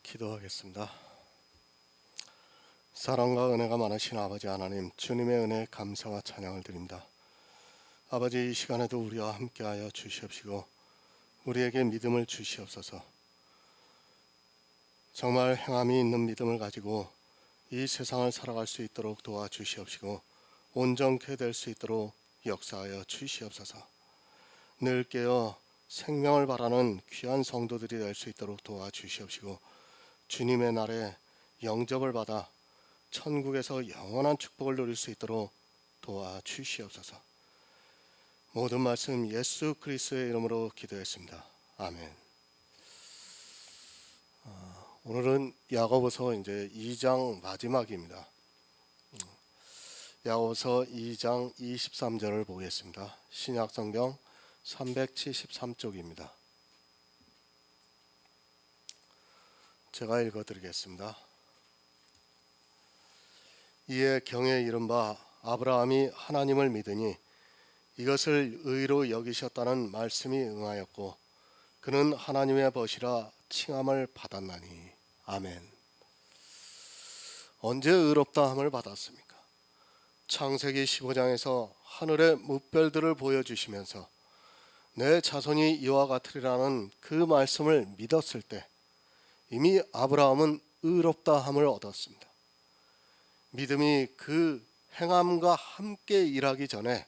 기도하겠습니다. 사랑과 은혜가 많으신 아버지 하나님, 주님의 은혜에 감사와 찬양을 드립니다. 아버지, 이 시간에도 우리와 함께하여 주시옵시고 우리에게 믿음을 주시옵소서. 정말 행함이 있는 믿음을 가지고 이 세상을 살아갈 수 있도록 도와주시옵시고 온전케 될 수 있도록 역사하여 주시옵소서. 늘 깨어 생명을 바라는 귀한 성도들이 될 수 있도록 도와주시옵시고 주님의 날에 영접을 받아 천국에서 영원한 축복을 누릴 수 있도록 도와주시옵소서. 모든 말씀 예수 그리스도의 이름으로 기도했습니다. 아멘. 오늘은 야고보서 이제 2장 마지막입니다. 야고보서 2장 23절을 보겠습니다. 신약성경 373쪽입니다. 제가 읽어드리겠습니다. 이에 경에 이른 바 아브라함이 하나님을 믿으니 이것을 의로 여기셨다는 말씀이 응하였고 그는 하나님의 벗이라 칭함을 받았나니. 아멘. 언제 의롭다함을 받았습니까? 창세기 15장에서 하늘의 무별들을 보여주시면서 내 자손이 이와 같으리라는 그 말씀을 믿었을 때 이미 아브라함은 의롭다함을 얻었습니다. 믿음이 그 행함과 함께 일하기 전에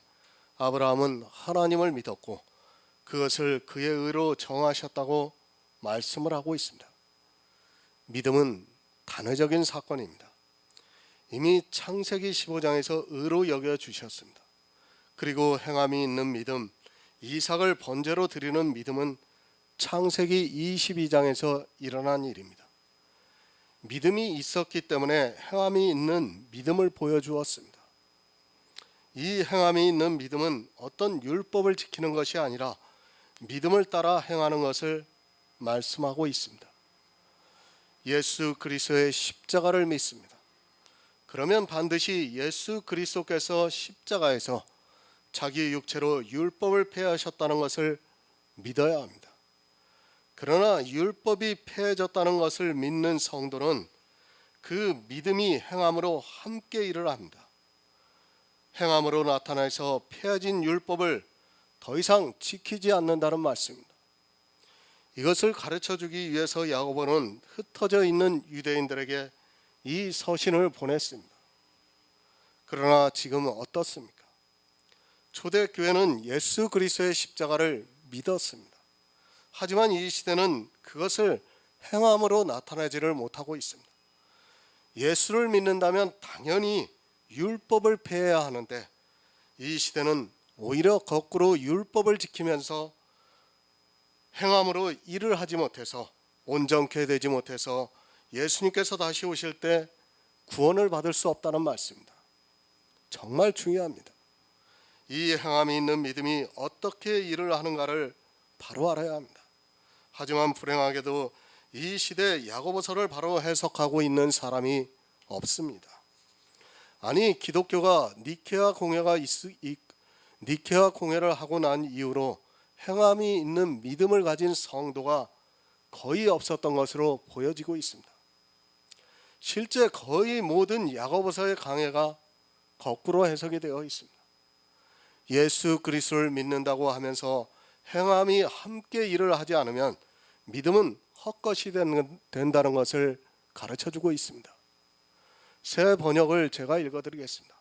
아브라함은 하나님을 믿었고 그것을 그의 의로 정하셨다고 말씀을 하고 있습니다. 믿음은 단회적인 사건입니다. 이미 창세기 15장에서 의로 여겨주셨습니다. 그리고 행함이 있는 믿음, 이삭을 번제로 드리는 믿음은 창세기 22장에서 일어난 일입니다. 믿음이 있었기 때문에 행함이 있는 믿음을 보여주었습니다. 이 행함이 있는 믿음은 어떤 율법을 지키는 것이 아니라 믿음을 따라 행하는 것을 말씀하고 있습니다. 예수 그리스도의 십자가를 믿습니다. 그러면 반드시 예수 그리스도께서 십자가에서 자기 육체로 율법을 폐하셨다는 것을 믿어야 합니다. 그러나 율법이 폐해졌다는 것을 믿는 성도는 그 믿음이 행함으로 함께 일을 합니다. 행함으로 나타나서 폐해진 율법을 더 이상 지키지 않는다는 말씀입니다. 이것을 가르쳐주기 위해서 야고보는 흩어져 있는 유대인들에게 이 서신을 보냈습니다. 그러나 지금은 어떻습니까? 초대교회는 예수 그리스도의 십자가를 믿었습니다. 하지만 이 시대는 그것을 행함으로 나타내지를 못하고 있습니다. 예수를 믿는다면 당연히 율법을 폐해야 하는데 이 시대는 오히려 거꾸로 율법을 지키면서 행함으로 일을 하지 못해서 온전케 되지 못해서 예수님께서 다시 오실 때 구원을 받을 수 없다는 말씀입니다. 정말 중요합니다. 이 행함이 있는 믿음이 어떻게 일을 하는가를 바로 알아야 합니다. 하지만 불행하게도 이 시대 야고보서를 바로 해석하고 있는 사람이 없습니다. 아니, 기독교가 니케아 공회를 하고 난 이후로 행함이 있는 믿음을 가진 성도가 거의 없었던 것으로 보여지고 있습니다. 실제 거의 모든 야고보서의 강해가 거꾸로 해석이 되어 있습니다. 예수 그리스도를 믿는다고 하면서 행함이 함께 일을 하지 않으면 믿음은 헛것이 된다는 것을 가르쳐주고 있습니다. 새 번역을 제가 읽어드리겠습니다.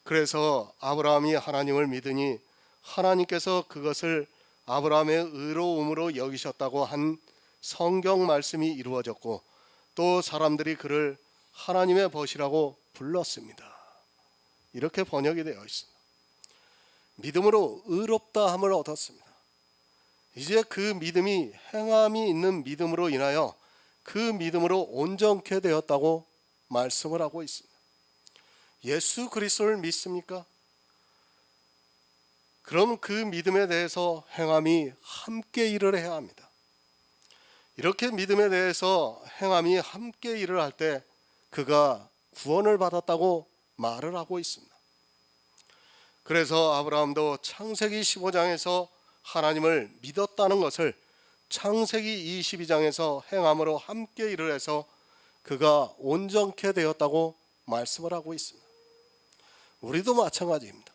그래서 아브라함이 하나님을 믿으니 하나님께서 그것을 아브라함의 의로움으로 여기셨다고 한 성경 말씀이 이루어졌고 또 사람들이 그를 하나님의 벗이라고 불렀습니다. 이렇게 번역이 되어 있습니다. 믿음으로 의롭다함을 얻었습니다. 이제 그 믿음이 행함이 있는 믿음으로 인하여 그 믿음으로 온전케 되었다고 말씀을 하고 있습니다. 예수 그리스도를 믿습니까? 그럼 그 믿음에 대해서 행함이 함께 일을 해야 합니다. 이렇게 믿음에 대해서 행함이 함께 일을 할 때 그가 구원을 받았다고 말을 하고 있습니다. 그래서 아브라함도 창세기 15장에서 하나님을 믿었다는 것을 창세기 22장에서 행함으로 함께 일을 해서 그가 온전케 되었다고 말씀을 하고 있습니다. 우리도 마찬가지입니다.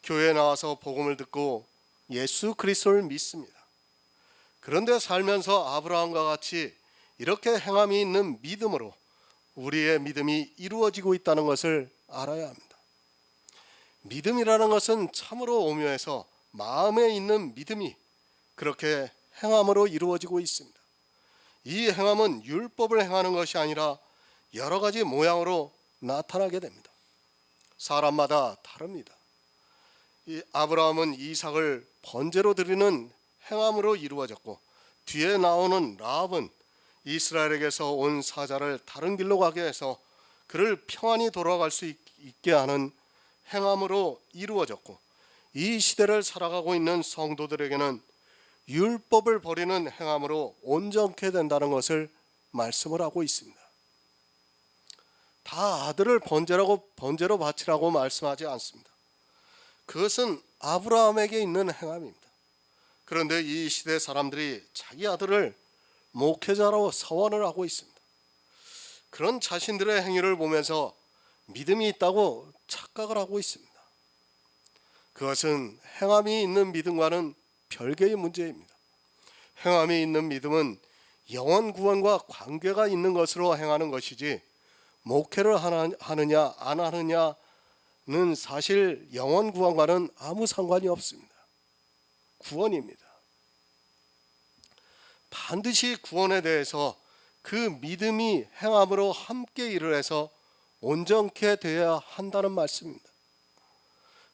교회에 나와서 복음을 듣고 예수 그리스도를 믿습니다. 그런데 살면서 아브라함과 같이 이렇게 행함이 있는 믿음으로 우리의 믿음이 이루어지고 있다는 것을 알아야 합니다. 믿음이라는 것은 참으로 오묘해서 마음에 있는 믿음이 그렇게 행함으로 이루어지고 있습니다. 이 행함은 율법을 행하는 것이 아니라 여러 가지 모양으로 나타나게 됩니다. 사람마다 다릅니다. 이 아브라함은 이삭을 번제로 드리는 행함으로 이루어졌고, 뒤에 나오는 라합은 이스라엘에게서 온 사자를 다른 길로 가게 해서 그를 평안히 돌아갈 수 있게 하는 행함으로 이루어졌고, 이 시대를 살아가고 있는 성도들에게는 율법을 버리는 행함으로 온전케 된다는 것을 말씀을 하고 있습니다. 다 아들을 번제로 바치라고 말씀하지 않습니다. 그것은 아브라함에게 있는 행함입니다. 그런데 이 시대 사람들이 자기 아들을 목회자로 서원을 하고 있습니다. 그런 자신들의 행위를 보면서 믿음이 있다고 착각을 하고 있습니다. 그것은 행함이 있는 믿음과는 별개의 문제입니다. 행함이 있는 믿음은 영혼 구원과 관계가 있는 것으로 행하는 것이지, 목회를 하느냐 안 하느냐는 사실 영혼 구원과는 아무 상관이 없습니다. 구원입니다. 반드시 구원에 대해서 그 믿음이 행함으로 함께 일을 해서 온전케 되어야 한다는 말씀입니다.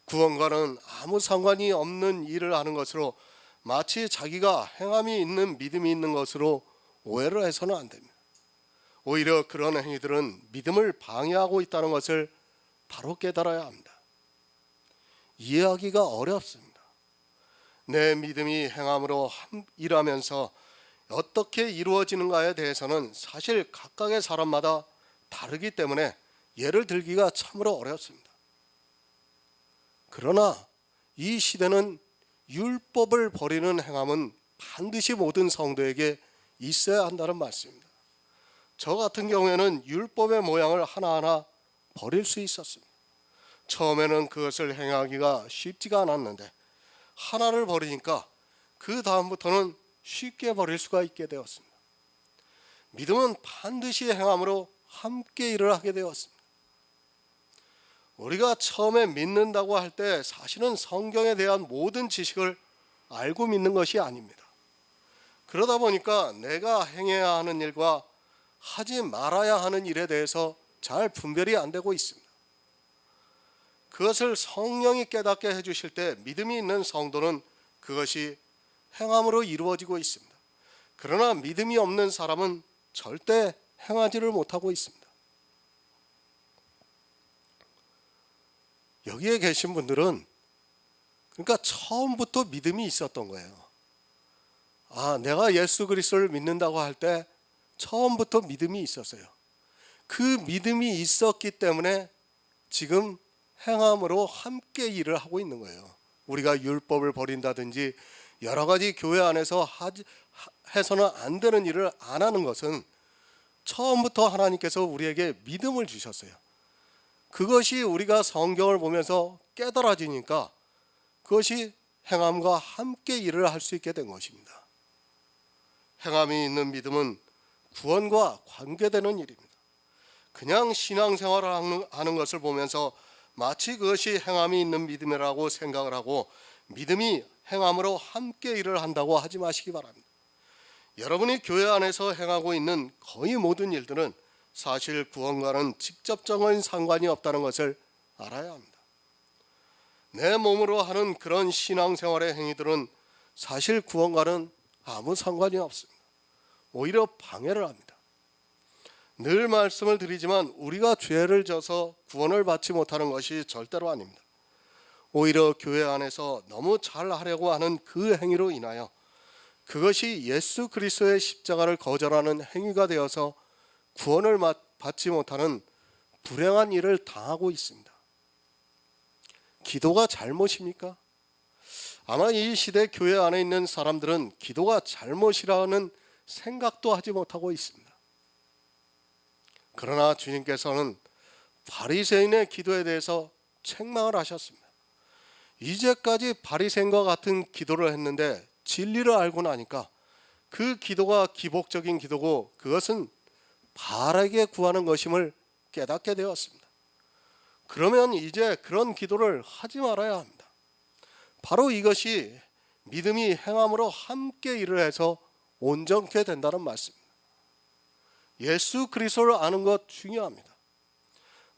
구원과는 아무 상관이 없는 일을 하는 것으로 마치 자기가 행함이 있는 믿음이 있는 것으로 오해를 해서는 안 됩니다. 오히려 그런 행위들은 믿음을 방해하고 있다는 것을 바로 깨달아야 합니다. 이해하기가 어렵습니다. 내 믿음이 행함으로 일하면서 어떻게 이루어지는가에 대해서는 사실 각각의 사람마다 다르기 때문에 예를 들기가 참으로 어렵습니다. 그러나 이 시대는 율법을 버리는 행함은 반드시 모든 성도에게 있어야 한다는 말씀입니다. 저 같은 경우에는 율법의 모양을 하나하나 버릴 수 있었습니다. 처음에는 그것을 행하기가 쉽지가 않았는데 하나를 버리니까 그 다음부터는 쉽게 버릴 수가 있게 되었습니다. 믿음은 반드시 행함으로 함께 일을 하게 되었습니다. 우리가 처음에 믿는다고 할 때 사실은 성경에 대한 모든 지식을 알고 믿는 것이 아닙니다. 그러다 보니까 내가 행해야 하는 일과 하지 말아야 하는 일에 대해서 잘 분별이 안 되고 있습니다. 그것을 성령이 깨닫게 해주실 때 믿음이 있는 성도는 그것이 행함으로 이루어지고 있습니다. 그러나 믿음이 없는 사람은 절대 행하지를 못하고 있습니다. 여기에 계신 분들은 그러니까 처음부터 믿음이 있었던 거예요. 내가 예수 그리스도를 믿는다고 할 때 처음부터 믿음이 있었어요. 그 믿음이 있었기 때문에 지금 행함으로 함께 일을 하고 있는 거예요. 우리가 율법을 버린다든지 여러 가지 교회 안에서 해서는 안 되는 일을 안 하는 것은 처음부터 하나님께서 우리에게 믿음을 주셨어요. 그것이 우리가 성경을 보면서 깨달아지니까 그것이 행함과 함께 일을 할 수 있게 된 것입니다. 행함이 있는 믿음은 구원과 관계되는 일입니다. 그냥 신앙생활을 하는 것을 보면서 마치 그것이 행함이 있는 믿음이라고 생각을 하고 믿음이 행함으로 함께 일을 한다고 하지 마시기 바랍니다. 여러분이 교회 안에서 행하고 있는 거의 모든 일들은 사실 구원과는 직접적인 상관이 없다는 것을 알아야 합니다. 내 몸으로 하는 그런 신앙생활의 행위들은 사실 구원과는 아무 상관이 없습니다. 오히려 방해를 합니다. 늘 말씀을 드리지만 우리가 죄를 져서 구원을 받지 못하는 것이 절대로 아닙니다. 오히려 교회 안에서 너무 잘하려고 하는 그 행위로 인하여 그것이 예수 그리스도의 십자가를 거절하는 행위가 되어서 구원을 받지 못하는 불행한 일을 당하고 있습니다. 기도가 잘못입니까? 아마 이 시대 교회 안에 있는 사람들은 기도가 잘못이라는 생각도 하지 못하고 있습니다. 그러나 주님께서는 바리새인의 기도에 대해서 책망을 하셨습니다. 이제까지 바리새인과 같은 기도를 했는데 진리를 알고 나니까 그 기도가 기복적인 기도고 그것은 바라게 구하는 것임을 깨닫게 되었습니다. 그러면 이제 그런 기도를 하지 말아야 합니다. 바로 이것이 믿음이 행함으로 함께 일을 해서 온전케 된다는 말씀입니다. 예수 그리스도를 아는 것 중요합니다.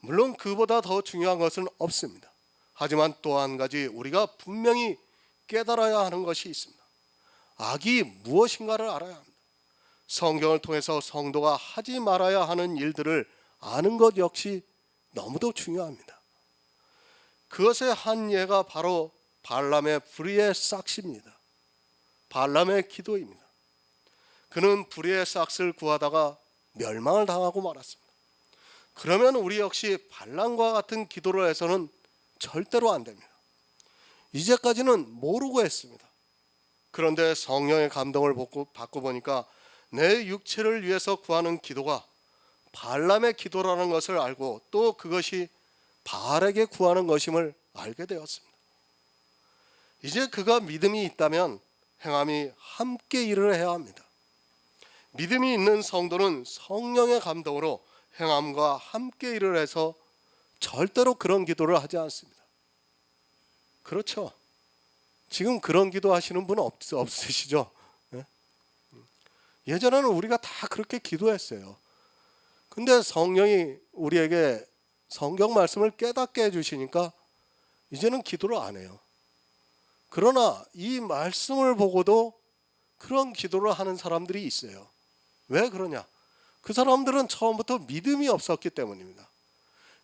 물론 그보다 더 중요한 것은 없습니다. 하지만 또 한 가지 우리가 분명히 깨달아야 하는 것이 있습니다. 악이 무엇인가를 알아야 합니다. 성경을 통해서 성도가 하지 말아야 하는 일들을 아는 것 역시 너무도 중요합니다. 그것의 한 예가 바로 발람의 불의의 싹시입니다. 발람의 기도입니다. 그는 불의의 싹을 구하다가 멸망을 당하고 말았습니다. 그러면 우리 역시 발람과 같은 기도를 해서는 절대로 안 됩니다. 이제까지는 모르고 했습니다. 그런데 성령의 감동을 받고 보니까 내 육체를 위해서 구하는 기도가 발람의 기도라는 것을 알고 또 그것이 바알에게 구하는 것임을 알게 되었습니다. 이제 그가 믿음이 있다면 행함이 함께 일을 해야 합니다. 믿음이 있는 성도는 성령의 감동으로 행함과 함께 일을 해서 절대로 그런 기도를 하지 않습니다. 그렇죠? 지금 그런 기도 하시는 분 없으시죠? 네? 예전에는 우리가 다 그렇게 기도했어요. 근데 성령이 우리에게 성경 말씀을 깨닫게 해주시니까 이제는 기도를 안 해요. 그러나 이 말씀을 보고도 그런 기도를 하는 사람들이 있어요. 왜 그러냐? 그 사람들은 처음부터 믿음이 없었기 때문입니다.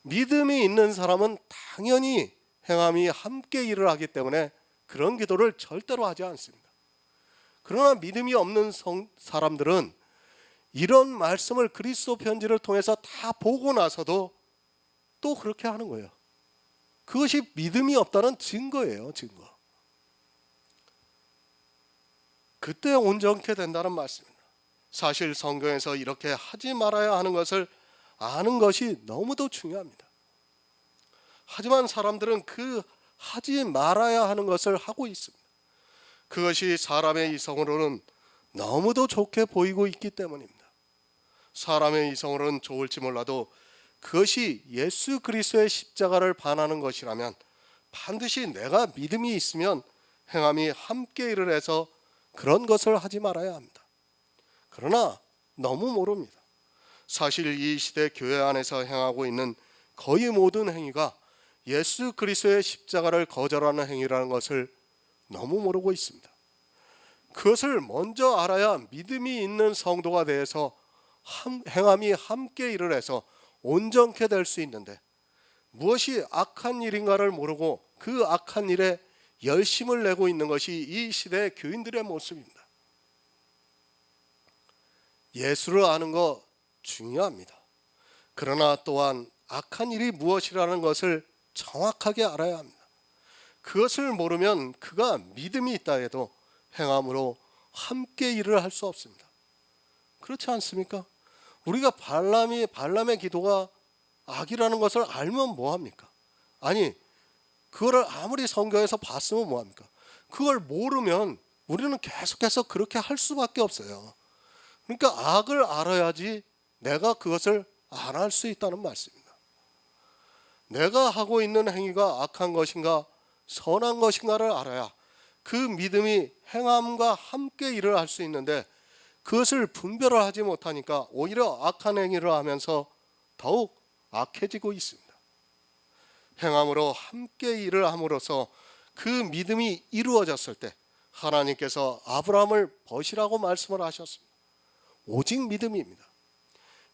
믿음이 있는 사람은 당연히 행함이 함께 일을 하기 때문에 그런 기도를 절대로 하지 않습니다. 그러나 믿음이 없는 사람들은 이런 말씀을 그리스도 편지를 통해서 다 보고 나서도 또 그렇게 하는 거예요. 그것이 믿음이 없다는 증거예요, 증거. 그때 온전케 된다는 말씀입니다. 사실 성경에서 이렇게 하지 말아야 하는 것을 아는 것이 너무도 중요합니다. 하지만 사람들은 그 하지 말아야 하는 것을 하고 있습니다. 그것이 사람의 이성으로는 너무도 좋게 보이고 있기 때문입니다. 사람의 이성으로는 좋을지 몰라도 그것이 예수 그리스도의 십자가를 반하는 것이라면 반드시 내가 믿음이 있으면 행함이 함께 일을 해서 그런 것을 하지 말아야 합니다. 그러나 너무 모릅니다. 사실 이 시대 교회 안에서 행하고 있는 거의 모든 행위가 예수 그리스도의 십자가를 거절하는 행위라는 것을 너무 모르고 있습니다. 그것을 먼저 알아야 믿음이 있는 성도가 되어서 행함이 함께 일을 해서 온전케 될 수 있는데 무엇이 악한 일인가를 모르고 그 악한 일에 열심을 내고 있는 것이 이 시대의 교인들의 모습입니다. 예수를 아는 거 중요합니다. 그러나 또한 악한 일이 무엇이라는 것을 정확하게 알아야 합니다. 그것을 모르면 그가 믿음이 있다 해도 행함으로 함께 일을 할 수 없습니다. 그렇지 않습니까? 우리가 발람의 기도가 악이라는 것을 알면 뭐합니까? 아니, 그거를 아무리 성경에서 봤으면 뭐합니까? 그걸 모르면 우리는 계속해서 그렇게 할 수밖에 없어요. 그러니까 악을 알아야지 내가 그것을 안 할 수 있다는 말씀입니다. 내가 하고 있는 행위가 악한 것인가 선한 것인가를 알아야 그 믿음이 행함과 함께 일을 할 수 있는데 그것을 분별을 하지 못하니까 오히려 악한 행위를 하면서 더욱 악해지고 있습니다. 행함으로 함께 일을 함으로써 그 믿음이 이루어졌을 때 하나님께서 아브라함을 버시라고 말씀을 하셨습니다. 오직 믿음입니다.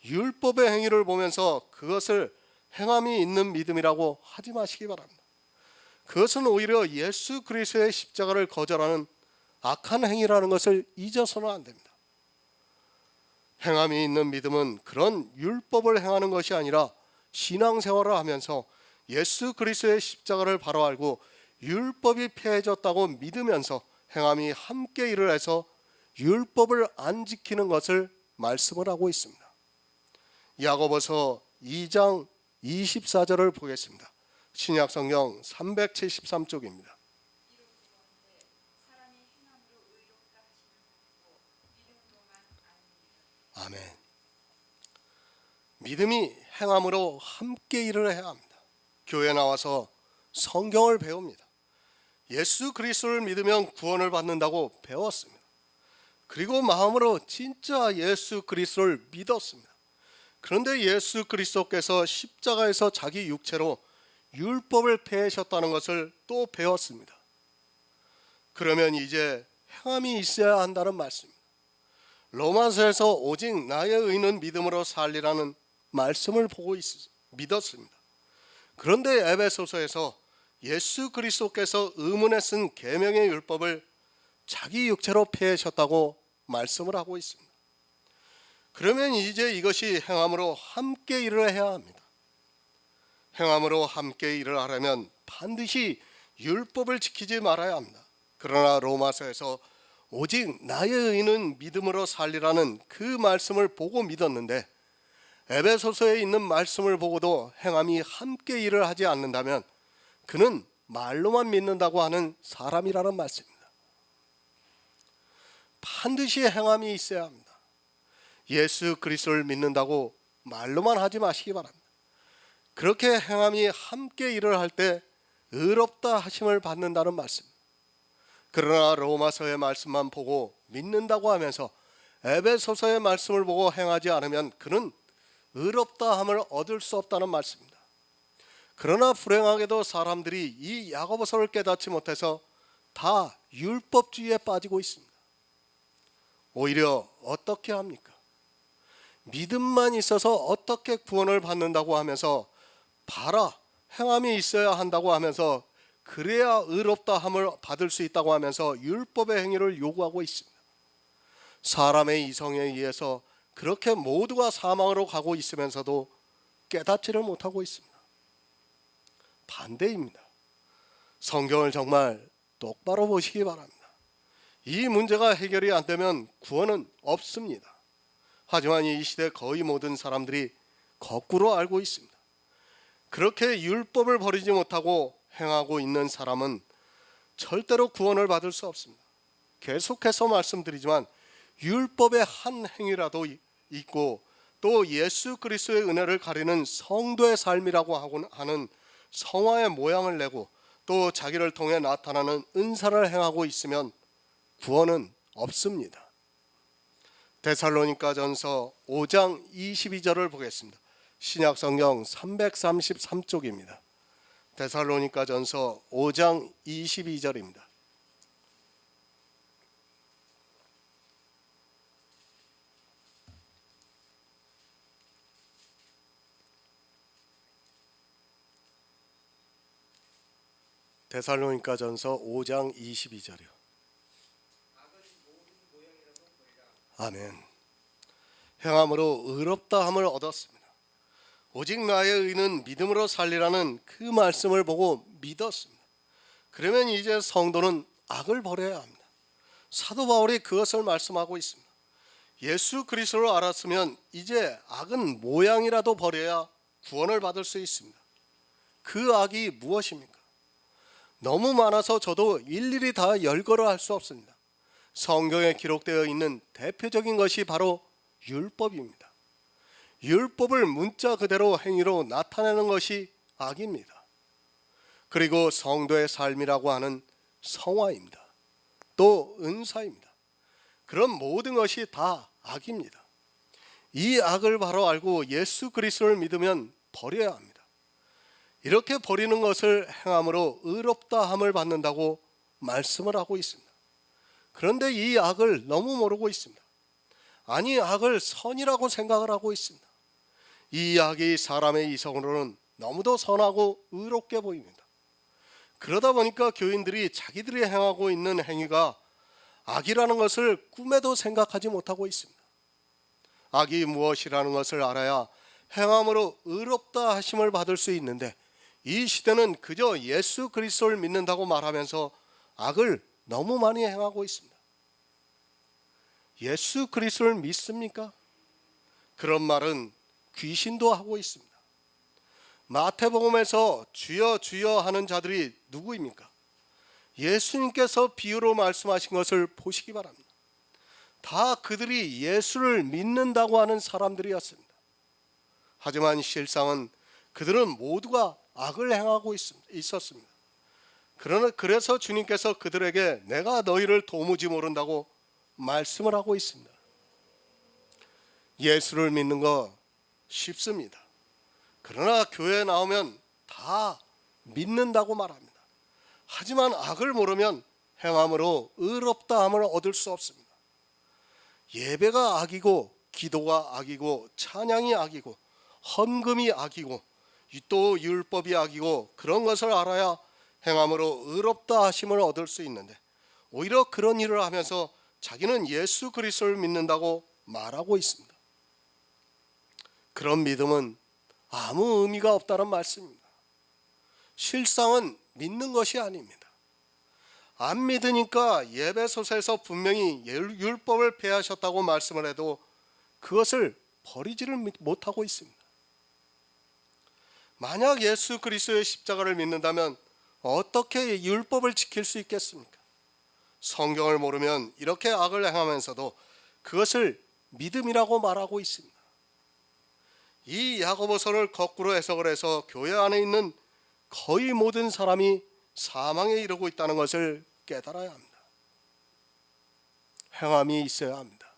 율법의 행위를 보면서 그것을 행함이 있는 믿음이라고 하지 마시기 바랍니다. 그것은 오히려 예수 그리스도의 십자가를 거절하는 악한 행위라는 것을 잊어서는 안 됩니다. 행함이 있는 믿음은 그런 율법을 행하는 것이 아니라 신앙생활을 하면서 예수 그리스도의 십자가를 바로 알고 율법이 폐해졌다고 믿으면서 행함이 함께 일을 해서 율법을 안 지키는 것을 말씀을 하고 있습니다. 야고보서 2장 24절을 보겠습니다. 신약성경 373쪽입니다. 아멘. 믿음이 행함으로 함께 일을 해야 합니다. 교회 나와서 성경을 배웁니다. 예수 그리스도를 믿으면 구원을 받는다고 배웠습니다. 그리고 마음으로 진짜 예수 그리스도를 믿었습니다. 그런데 예수 그리스도께서 십자가에서 자기 육체로 율법을 폐하셨다는 것을 또 배웠습니다. 그러면 이제 행함이 있어야 한다는 말씀입니다. 로마서에서 오직 나의 의는 믿음으로 살리라는 말씀을 보고 믿었습니다. 그런데 에베소서에서 예수 그리스도께서 의문에 쓴 계명의 율법을 자기 육체로 폐하셨다고 말씀을 하고 있습니다. 그러면 이제 이것이 행함으로 함께 일을 해야 합니다. 행함으로 함께 일을 하려면 반드시 율법을 지키지 말아야 합니다. 그러나 로마서에서 오직 나의 의는 믿음으로 살리라는 그 말씀을 보고 믿었는데 에베소서에 있는 말씀을 보고도 행함이 함께 일을 하지 않는다면 그는 말로만 믿는다고 하는 사람이라는 말씀입니다. 반드시 행함이 있어야 합니다. 예수 그리스도를 믿는다고 말로만 하지 마시기 바랍니다. 그렇게 행함이 함께 일을 할 때 의롭다 하심을 받는다는 말씀입니다. 그러나 로마서의 말씀만 보고 믿는다고 하면서 에베소서의 말씀을 보고 행하지 않으면 그는 의롭다함을 얻을 수 없다는 말씀입니다. 그러나 불행하게도 사람들이 이 야고보서를 깨닫지 못해서 다 율법주의에 빠지고 있습니다. 오히려 어떻게 합니까? 믿음만 있어서 어떻게 구원을 받는다고 하면서 봐라, 행함이 있어야 한다고 하면서 그래야 의롭다함을 받을 수 있다고 하면서 율법의 행위를 요구하고 있습니다. 사람의 이성에 의해서 그렇게 모두가 사망으로 가고 있으면서도 깨닫지를 못하고 있습니다. 반대입니다. 성경을 정말 똑바로 보시기 바랍니다. 이 문제가 해결이 안 되면 구원은 없습니다. 하지만 이 시대 거의 모든 사람들이 거꾸로 알고 있습니다. 그렇게 율법을 버리지 못하고 행하고 있는 사람은 절대로 구원을 받을 수 없습니다. 계속해서 말씀드리지만 율법의 한 행위라도 있고 또 예수 그리스도의 은혜를 가리는 성도의 삶이라고 하는 성화의 모양을 내고 또 자기를 통해 나타나는 은사를 행하고 있으면 구원은 없습니다. 데살로니가전서 5장 22절을 보겠습니다. 신약성경 333쪽입니다. 데살로니가전서 5장 22절입니다. 데살로니가전서 5장 22절이요. 아멘. 행함으로 의롭다함을 얻었습니다. 오직 나의 의는 믿음으로 살리라는 그 말씀을 보고 믿었습니다. 그러면 이제 성도는 악을 버려야 합니다. 사도 바울이 그것을 말씀하고 있습니다. 예수 그리스도를 알았으면 이제 악은 모양이라도 버려야 구원을 받을 수 있습니다. 그 악이 무엇입니까? 너무 많아서 저도 일일이 다 열거를 할 수 없습니다. 성경에 기록되어 있는 대표적인 것이 바로 율법입니다. 율법을 문자 그대로 행위로 나타내는 것이 악입니다. 그리고 성도의 삶이라고 하는 성화입니다. 또 은사입니다. 그런 모든 것이 다 악입니다. 이 악을 바로 알고 예수 그리스도를 믿으면 버려야 합니다. 이렇게 버리는 것을 행함으로 의롭다함을 받는다고 말씀을 하고 있습니다. 그런데 이 악을 너무 모르고 있습니다. 아니, 악을 선이라고 생각을 하고 있습니다. 이 악이 사람의 이성으로는 너무도 선하고 의롭게 보입니다. 그러다 보니까 교인들이 자기들이 행하고 있는 행위가 악이라는 것을 꿈에도 생각하지 못하고 있습니다. 악이 무엇이라는 것을 알아야 행함으로 의롭다 하심을 받을 수 있는데 이 시대는 그저 예수 그리스도를 믿는다고 말하면서 악을 너무 많이 행하고 있습니다. 예수 그리스도를 믿습니까? 그런 말은 귀신도 하고 있습니다. 마태복음에서 주여 주여 하는 자들이 누구입니까? 예수님께서 비유로 말씀하신 것을 보시기 바랍니다. 다 그들이 예수를 믿는다고 하는 사람들이었습니다. 하지만 실상은 그들은 모두가 악을 행하고 있었습니다. 그래서 주님께서 그들에게 내가 너희를 도무지 모른다고 말씀을 하고 있습니다. 예수를 믿는 거 쉽습니다. 그러나 교회에 나오면 다 믿는다고 말합니다. 하지만 악을 모르면 행함으로 의롭다함을 얻을 수 없습니다. 예배가 악이고 기도가 악이고 찬양이 악이고 헌금이 악이고 또 율법이 악이고 그런 것을 알아야 행함으로 의롭다 하심을 얻을 수 있는데 오히려 그런 일을 하면서 자기는 예수 그리스도를 믿는다고 말하고 있습니다. 그런 믿음은 아무 의미가 없다는 말씀입니다. 실상은 믿는 것이 아닙니다. 안 믿으니까 예배소서에서 분명히 율법을 폐하셨다고 말씀을 해도 그것을 버리지를 못하고 있습니다. 만약 예수 그리스도의 십자가를 믿는다면 어떻게 율법을 지킬 수 있겠습니까? 성경을 모르면 이렇게 악을 행하면서도 그것을 믿음이라고 말하고 있습니다. 이 야고보서를 거꾸로 해석을 해서 교회 안에 있는 거의 모든 사람이 사망에 이르고 있다는 것을 깨달아야 합니다. 행함이 있어야 합니다.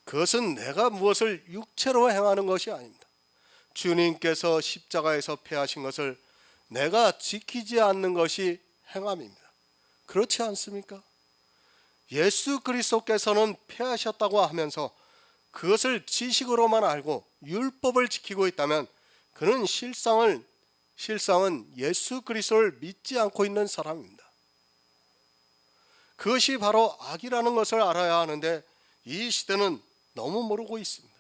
그것은 내가 무엇을 육체로 행하는 것이 아닙니다. 주님께서 십자가에서 폐하신 것을 내가 지키지 않는 것이 행함입니다. 그렇지 않습니까? 예수 그리스도께서는 폐하셨다고 하면서 그것을 지식으로만 알고 율법을 지키고 있다면 그는 실상은 예수 그리스도를 믿지 않고 있는 사람입니다. 그것이 바로 악이라는 것을 알아야 하는데 이 시대는 너무 모르고 있습니다.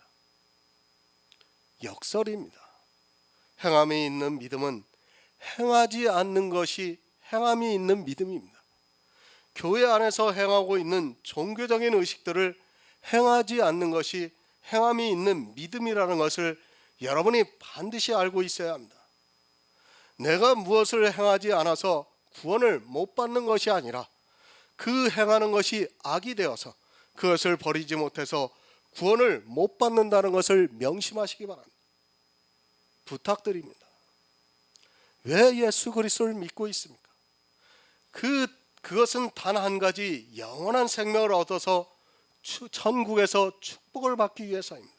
역설입니다. 행함이 있는 믿음은 행하지 않는 것이 행함이 있는 믿음입니다. 교회 안에서 행하고 있는 종교적인 의식들을 행하지 않는 것이 행함이 있는 믿음이라는 것을 여러분이 반드시 알고 있어야 합니다. 내가 무엇을 행하지 않아서 구원을 못 받는 것이 아니라 그 행하는 것이 악이 되어서 그것을 버리지 못해서 구원을 못 받는다는 것을 명심하시기 바랍니다. 부탁드립니다. 왜 예수 그리스도를 믿고 있습니까? 그것은 단 한 가지 영원한 생명을 얻어서 천국에서 축복을 받기 위해서입니다.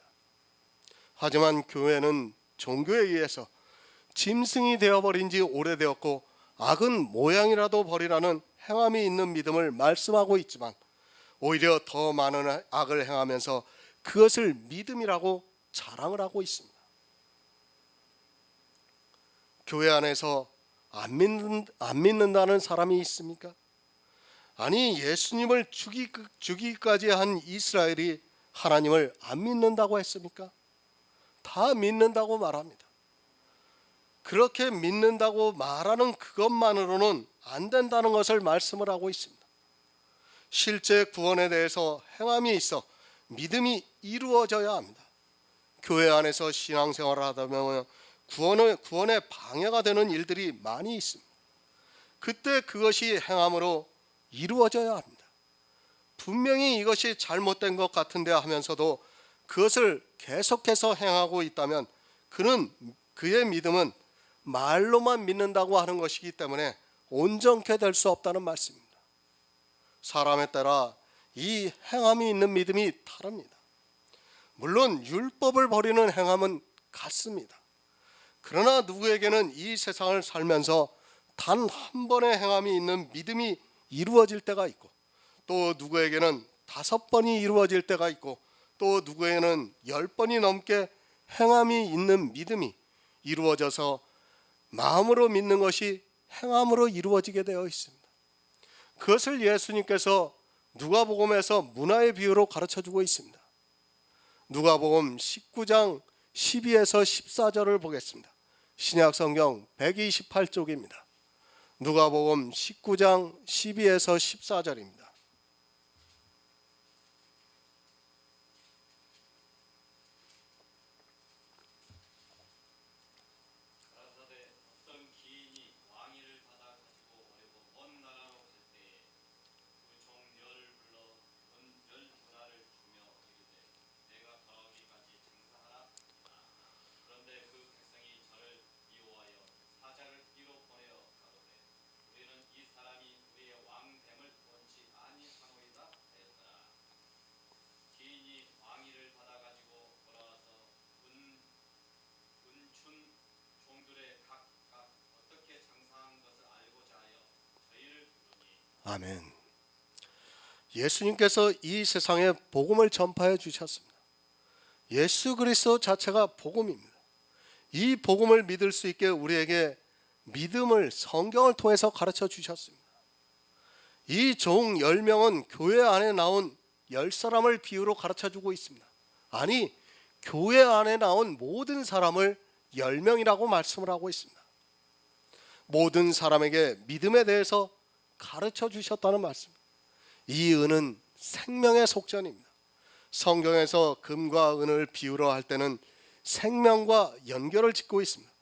하지만 교회는 종교에 의해서 짐승이 되어버린 지 오래되었고 악은 모양이라도 버리라는 행함이 있는 믿음을 말씀하고 있지만 오히려 더 많은 악을 행하면서 그것을 믿음이라고 자랑을 하고 있습니다. 교회 안에서 안 믿는다는 사람이 있습니까? 아니, 예수님을 죽이기까지 한 이스라엘이 하나님을 안 믿는다고 했습니까? 다 믿는다고 말합니다. 그렇게 믿는다고 말하는 그것만으로는 안 된다는 것을 말씀을 하고 있습니다. 실제 구원에 대해서 행함이 있어 믿음이 이루어져야 합니다. 교회 안에서 신앙생활을 하다 보면 구원에 방해가 되는 일들이 많이 있습니다. 그때 그것이 행함으로 이루어져야 합니다. 분명히 이것이 잘못된 것 같은데 하면서도 그것을 계속해서 행하고 있다면 그의 믿음은 말로만 믿는다고 하는 것이기 때문에 온전케 될 수 없다는 말씀입니다. 사람에 따라 이 행함이 있는 믿음이 다릅니다. 물론 율법을 버리는 행함은 같습니다. 그러나 누구에게는 이 세상을 살면서 단 한 번의 행함이 있는 믿음이 이루어질 때가 있고 또 누구에게는 5번이 이루어질 때가 있고 또 누구에게는 10번이 넘게 행함이 있는 믿음이 이루어져서 마음으로 믿는 것이 행함으로 이루어지게 되어 있습니다. 그것을 예수님께서 누가복음에서 문화의 비유로 가르쳐주고 있습니다. 누가복음 19장 12에서 14절을 보겠습니다. 신약 성경 128쪽입니다. 누가복음 19장 12에서 14절입니다. 아멘. 예수님께서 이 세상에 복음을 전파해 주셨습니다. 예수 그리스도 자체가 복음입니다. 이 복음을 믿을 수 있게 우리에게 믿음을 성경을 통해서 가르쳐 주셨습니다. 이 종 10명은 교회 안에 나온 10사람을 비유로 가르쳐 주고 있습니다. 아니, 교회 안에 나온 모든 사람을 10명이라고 말씀을 하고 있습니다. 모든 사람에게 믿음에 대해서 가르쳐 주셨다는 말씀. 이 은은 생명의 속전입니다. 성경에서 금과 은을 비유로 할 때는 생명과 연결을 짓고 있습니다.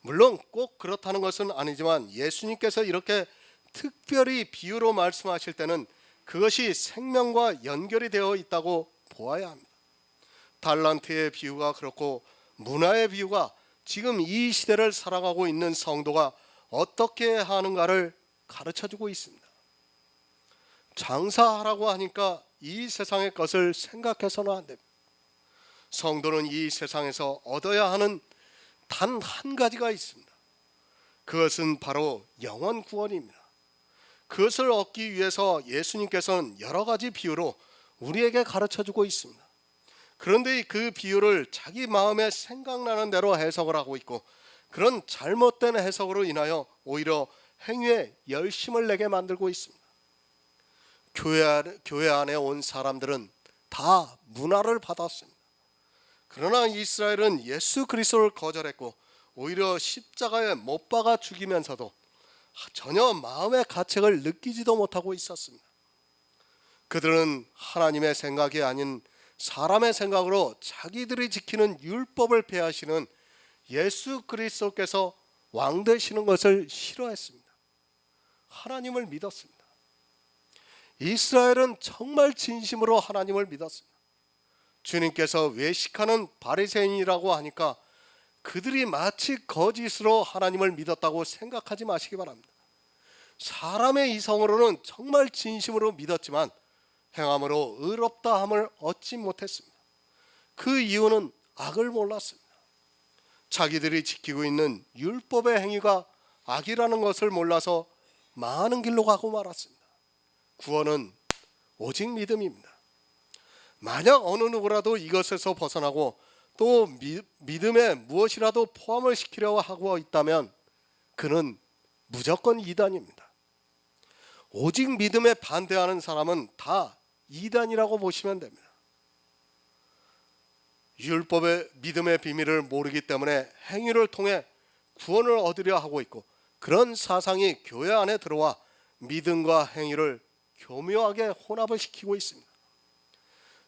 물론 꼭 그렇다는 것은 아니지만 예수님께서 이렇게 특별히 비유로 말씀하실 때는 그것이 생명과 연결이 되어 있다고 보아야 합니다. 달란트의 비유가 그렇고 문화의 비유가 지금 이 시대를 살아가고 있는 성도가 어떻게 하는가를 가르쳐주고 있습니다. 장사하라고 하니까 이 세상의 것을 생각해서는 안 됩니다. 성도는 이 세상에서 얻어야 하는 단 한 가지가 있습니다. 그것은 바로 영원 구원입니다. 그것을 얻기 위해서 예수님께서는 여러 가지 비유로 우리에게 가르쳐주고 있습니다. 그런데 그 비유를 자기 마음에 생각나는 대로 해석을 하고 있고, 그런 잘못된 해석으로 인하여 오히려 행위에 열심을 내게 만들고 있습니다. 교회 안에 온 사람들은 다 문화를 받았습니다. 그러나 이스라엘은 예수 그리스도를 거절했고 오히려 십자가에 못 박아 죽이면서도 전혀 마음의 가책을 느끼지도 못하고 있었습니다. 그들은 하나님의 생각이 아닌 사람의 생각으로 자기들이 지키는 율법을 폐하시는 예수 그리스도께서 왕 되시는 것을 싫어했습니다. 하나님을 믿었습니다. 이스라엘은 정말 진심으로 하나님을 믿었습니다. 주님께서 외식하는 바리새인이라고 하니까 그들이 마치 거짓으로 하나님을 믿었다고 생각하지 마시기 바랍니다. 사람의 이성으로는 정말 진심으로 믿었지만 행함으로 의롭다함을 얻지 못했습니다. 그 이유는 악을 몰랐습니다. 자기들이 지키고 있는 율법의 행위가 악이라는 것을 몰라서 많은 길로 가고 말았습니다. 구원은 오직 믿음입니다. 만약 어느 누구라도 이것에서 벗어나고 또 믿음에 무엇이라도 포함을 시키려고 하고 있다면 그는 무조건 이단입니다. 오직 믿음에 반대하는 사람은 다 이단이라고 보시면 됩니다. 율법의 믿음의 비밀을 모르기 때문에 행위를 통해 구원을 얻으려 하고 있고, 그런 사상이 교회 안에 들어와 믿음과 행위를 교묘하게 혼합을 시키고 있습니다.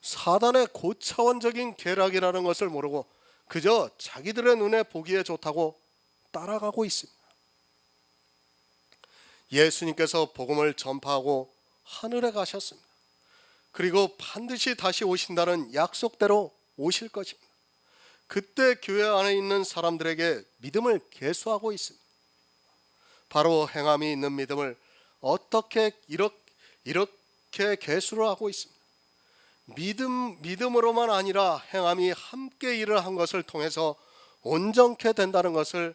사단의 고차원적인 계략이라는 것을 모르고 그저 자기들의 눈에 보기에 좋다고 따라가고 있습니다. 예수님께서 복음을 전파하고 하늘에 가셨습니다. 그리고 반드시 다시 오신다는 약속대로 오실 것입니다. 그때 교회 안에 있는 사람들에게 믿음을 계수하고 있습니다. 바로 행함이 있는 믿음을 어떻게 이렇게 계수를 하고 있습니다. 믿음으로만 아니라 행함이 함께 일을 한 것을 통해서 온전케 된다는 것을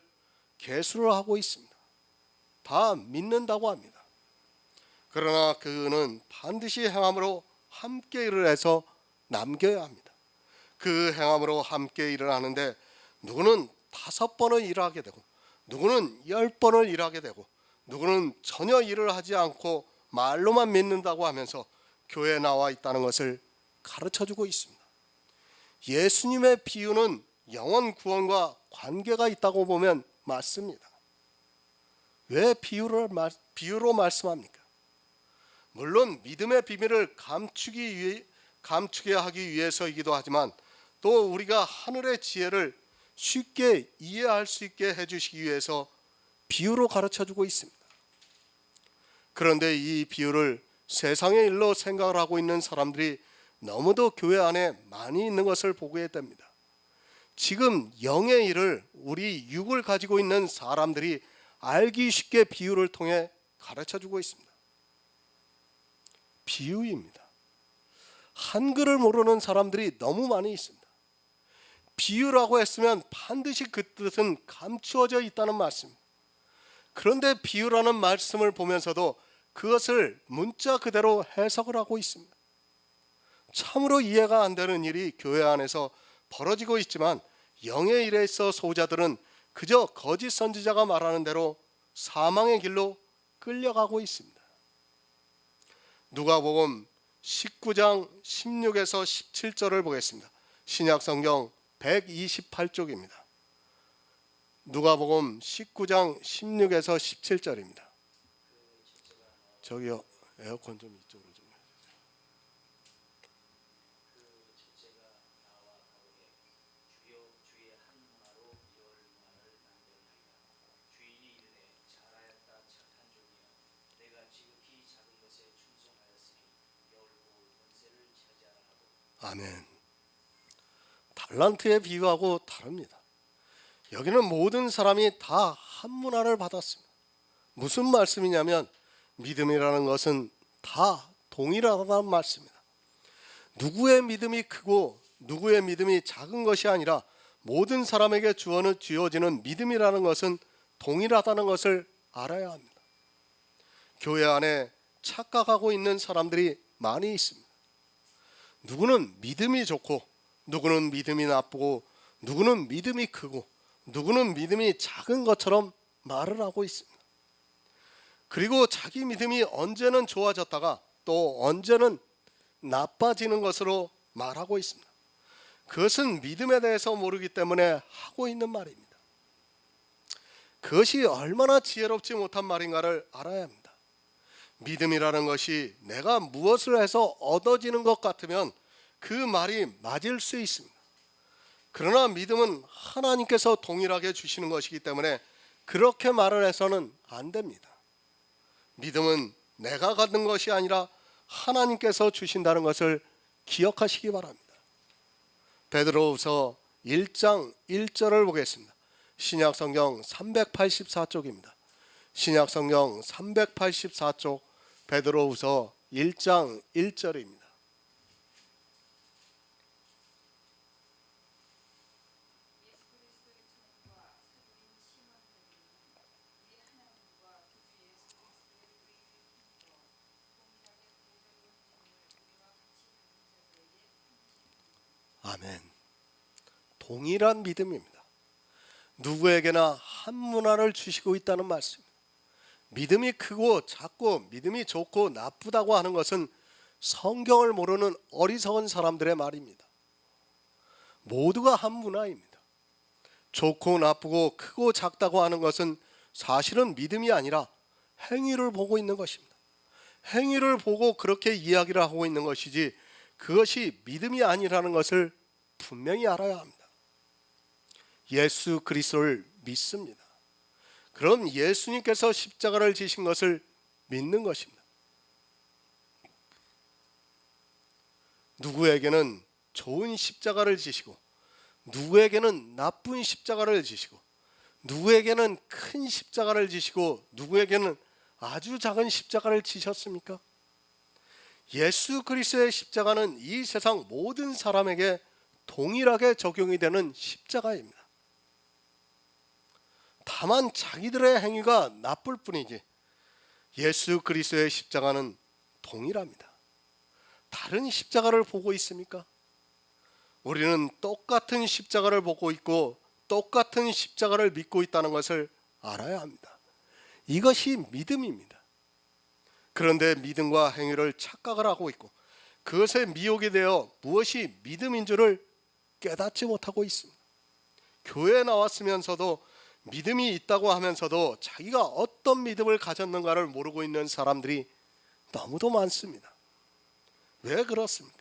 계수를 하고 있습니다. 다 믿는다고 합니다. 그러나 그는 반드시 행함으로 함께 일을 해서 남겨야 합니다. 그 행함으로 함께 일을 하는데 누구는 5번을 일하게 되고 누구는 10번을 일하게 되고 누구는 전혀 일을 하지 않고 말로만 믿는다고 하면서 교회에 나와 있다는 것을 가르쳐주고 있습니다. 예수님의 비유는 영원 구원과 관계가 있다고 보면 맞습니다. 왜 비유로 말씀합니까? 물론 믿음의 비밀을 감추게 하기 위해서이기도 하지만 또 우리가 하늘의 지혜를 쉽게 이해할 수 있게 해주시기 위해서 비유로 가르쳐주고 있습니다. 그런데 이 비유를 세상의 일로 생각을 하고 있는 사람들이 너무도 교회 안에 많이 있는 것을 보게 됩니다. 지금 영의 일을 우리 육을 가지고 있는 사람들이 알기 쉽게 비유를 통해 가르쳐주고 있습니다. 비유입니다. 한글을 모르는 사람들이 너무 많이 있습니다. 비유라고 했으면 반드시 그 뜻은 감추어져 있다는 말씀. 그런데 비유라는 말씀을 보면서도 그것을 문자 그대로 해석을 하고 있습니다. 참으로 이해가 안 되는 일이 교회 안에서 벌어지고 있지만 영의 일에 있어 소자들은 그저 거짓 선지자가 말하는 대로 사망의 길로 끌려가고 있습니다. 누가복음 19장 16에서 17절을 보겠습니다. 신약성경 128쪽입니다. 누가복음 19장 16에서 17절입니다. 저기요, 에어컨 좀 이쪽으로 좀 해주세요. 아멘. 달란트의 비유하고 다릅니다. 여기는 모든 사람이 다 한 문화를 받았습니다. 무슨 말씀이냐면 믿음이라는 것은 다 동일하다는 말씀입니다. 누구의 믿음이 크고 누구의 믿음이 작은 것이 아니라 모든 사람에게 주어지는 믿음이라는 것은 동일하다는 것을 알아야 합니다. 교회 안에 착각하고 있는 사람들이 많이 있습니다. 누구는 믿음이 좋고 누구는 믿음이 나쁘고 누구는 믿음이 크고 누구는 믿음이 작은 것처럼 말을 하고 있습니다. 그리고 자기 믿음이 언제는 좋아졌다가 또 언제는 나빠지는 것으로 말하고 있습니다. 그것은 믿음에 대해서 모르기 때문에 하고 있는 말입니다. 그것이 얼마나 지혜롭지 못한 말인가를 알아야 합니다. 믿음이라는 것이 내가 무엇을 해서 얻어지는 것 같으면 그 말이 맞을 수 있습니다. 그러나 믿음은 하나님께서 동일하게 주시는 것이기 때문에 그렇게 말을 해서는 안 됩니다. 믿음은 내가 갖는 것이 아니라 하나님께서 주신다는 것을 기억하시기 바랍니다. 베드로후서 1장 1절을 보겠습니다. 신약성경 384쪽입니다. 신약성경 384쪽 베드로후서 1장 1절입니다. 아멘. 동일한 믿음입니다. 누구에게나 한 문화를 주시고 있다는 말씀입니다. 믿음이 크고 작고 믿음이 좋고 나쁘다고 하는 것은 성경을 모르는 어리석은 사람들의 말입니다. 모두가 한 문화입니다. 좋고 나쁘고 크고 작다고 하는 것은 사실은 믿음이 아니라 행위를 보고 있는 것입니다. 행위를 보고 그렇게 이야기를 하고 있는 것이지 그것이 믿음이 아니라는 것을 분명히 알아야 합니다. 예수 그리스도를 믿습니다. 그럼 예수님께서 십자가를 지신 것을 믿는 것입니다. 누구에게는 좋은 십자가를 지시고 누구에게는 나쁜 십자가를 지시고 누구에게는 큰 십자가를 지시고 누구에게는 아주 작은 십자가를 지셨습니까? 예수 그리스도의 십자가는 이 세상 모든 사람에게 동일하게 적용이 되는 십자가입니다. 다만 자기들의 행위가 나쁠 뿐이지 예수 그리스도의 십자가는 동일합니다. 다른 십자가를 보고 있습니까? 우리는 똑같은 십자가를 보고 있고 똑같은 십자가를 믿고 있다는 것을 알아야 합니다. 이것이 믿음입니다. 그런데 믿음과 행위를 착각을 하고 있고 그것에 미혹이 되어 무엇이 믿음인 줄을 깨닫지 못하고 있습니다. 교회에 나왔으면서도 믿음이 있다고 하면서도 자기가 어떤 믿음을 가졌는가를 모르고 있는 사람들이 너무도 많습니다. 왜 그렇습니까?